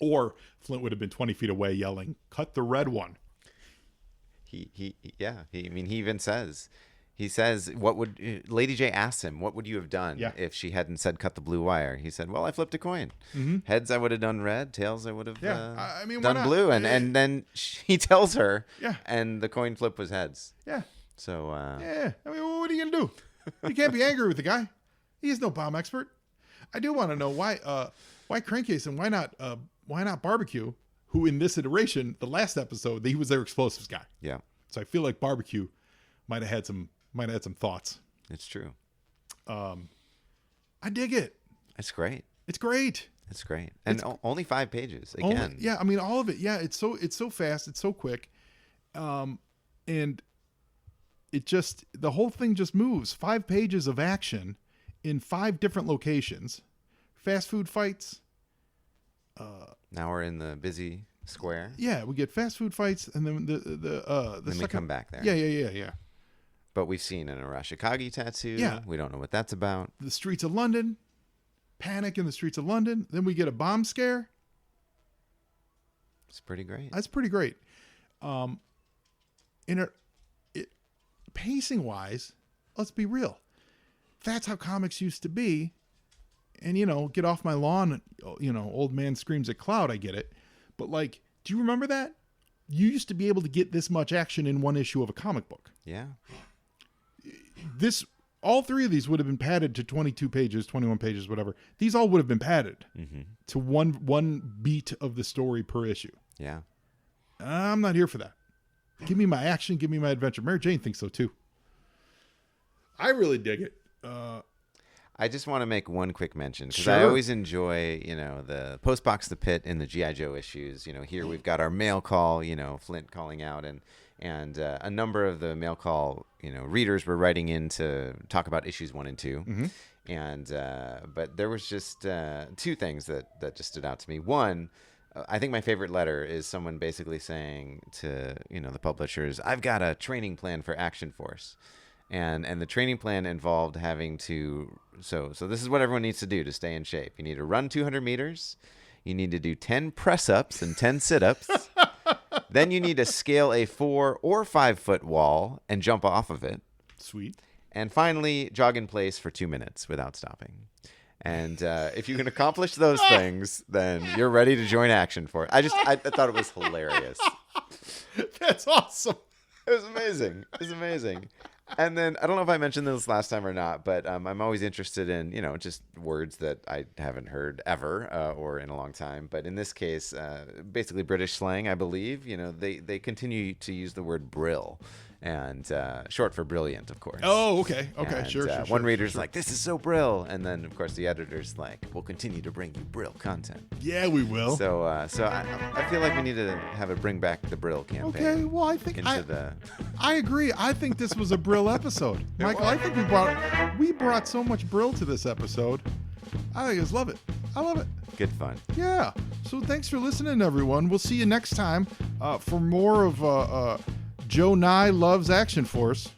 Speaker 2: Or Flint would have been 20 feet away yelling, "Cut the red one."
Speaker 3: He even says, what would Lady J asks him, what would you have done if she hadn't said cut the blue wire? He said, well, I flipped a coin. Mm-hmm. Heads, I would have done red. Tails, I would have done blue. And then he tells her, and the coin flip was heads.
Speaker 2: Yeah.
Speaker 3: So,
Speaker 2: I mean, what are you going to do? You can't be angry with the guy. He is no bomb expert. I do want to know why Crankcase and why not Barbecue, who in this iteration, the last episode, he was their explosives guy.
Speaker 3: Yeah.
Speaker 2: So I feel like Barbecue might have had some thoughts.
Speaker 3: It's true.
Speaker 2: I dig it.
Speaker 3: It's great.
Speaker 2: It's great.
Speaker 3: It's great. And only 5 pages again.
Speaker 2: I mean, all of it. Yeah. It's so fast. It's so quick. And it just, the whole thing just moves. 5 pages of action in 5 different locations, fast food fights.
Speaker 3: Now we're in the busy square.
Speaker 2: Yeah, we get fast food fights, and then
Speaker 3: then we come back there.
Speaker 2: Yeah.
Speaker 3: But we've seen an Arashikage tattoo.
Speaker 2: Yeah.
Speaker 3: We don't know what that's about.
Speaker 2: The streets of London, panic in the streets of London. Then we get a bomb scare.
Speaker 3: It's pretty great.
Speaker 2: That's pretty great. Pacing wise, let's be real. That's how comics used to be. And, get off my lawn, old man screams at cloud. I get it. But like, do you remember that? You used to be able to get this much action in one issue of a comic book.
Speaker 3: Yeah.
Speaker 2: All 3 of these would have been padded to 22 pages, 21 pages, whatever. These all would have been padded to one beat of the story per issue.
Speaker 3: Yeah.
Speaker 2: I'm not here for that. Give me my action. Give me my adventure. Mary Jane thinks so too. I really dig it.
Speaker 3: I just want to make one quick mention because
Speaker 2: Sure.
Speaker 3: I always enjoy, the Postbox the Pit in the G.I. Joe issues. Here we've got our mail call, Flint calling out and a number of the mail call, readers were writing in to talk about issues 1 and 2. Mm-hmm. And, but there was just 2 things that just stood out to me. One, I think my favorite letter is someone basically saying to, the publishers, I've got a training plan for Action Force. And the training plan involved having to, so this is what everyone needs to do to stay in shape. You need to run 200 meters. You need to do 10 press-ups and 10 sit-ups. Then you need to scale a 4 or 5 foot wall and jump off of it.
Speaker 2: Sweet.
Speaker 3: And finally, jog in place for 2 minutes without stopping. And if you can accomplish those things, then you're ready to join Action Force. I thought it was hilarious.
Speaker 2: That's awesome.
Speaker 3: It was amazing. It was amazing. And then I don't know if I mentioned this last time or not, but I'm always interested in, just words that I haven't heard ever or in a long time. But in this case, basically British slang, I believe, they continue to use the word brill. And short for brilliant, of course.
Speaker 2: Oh, okay.
Speaker 3: And,
Speaker 2: Sure.
Speaker 3: One reader's like, this is so brill. And then, of course, the editor's like, we'll continue to bring you brill content.
Speaker 2: Yeah, we will.
Speaker 3: So I feel like we need to have a Bring Back the Brill campaign.
Speaker 2: Okay, well, I think I agree. I think this was a brill episode. Michael, I think we brought so much brill to this episode. I think I love it. I love it.
Speaker 3: Good fun.
Speaker 2: Yeah. So thanks for listening, everyone. We'll see you next time for more of Joe-Nie Loves Action Force.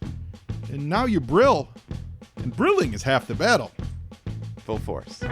Speaker 2: And now you brill. And brilling is half the battle.
Speaker 3: Full force.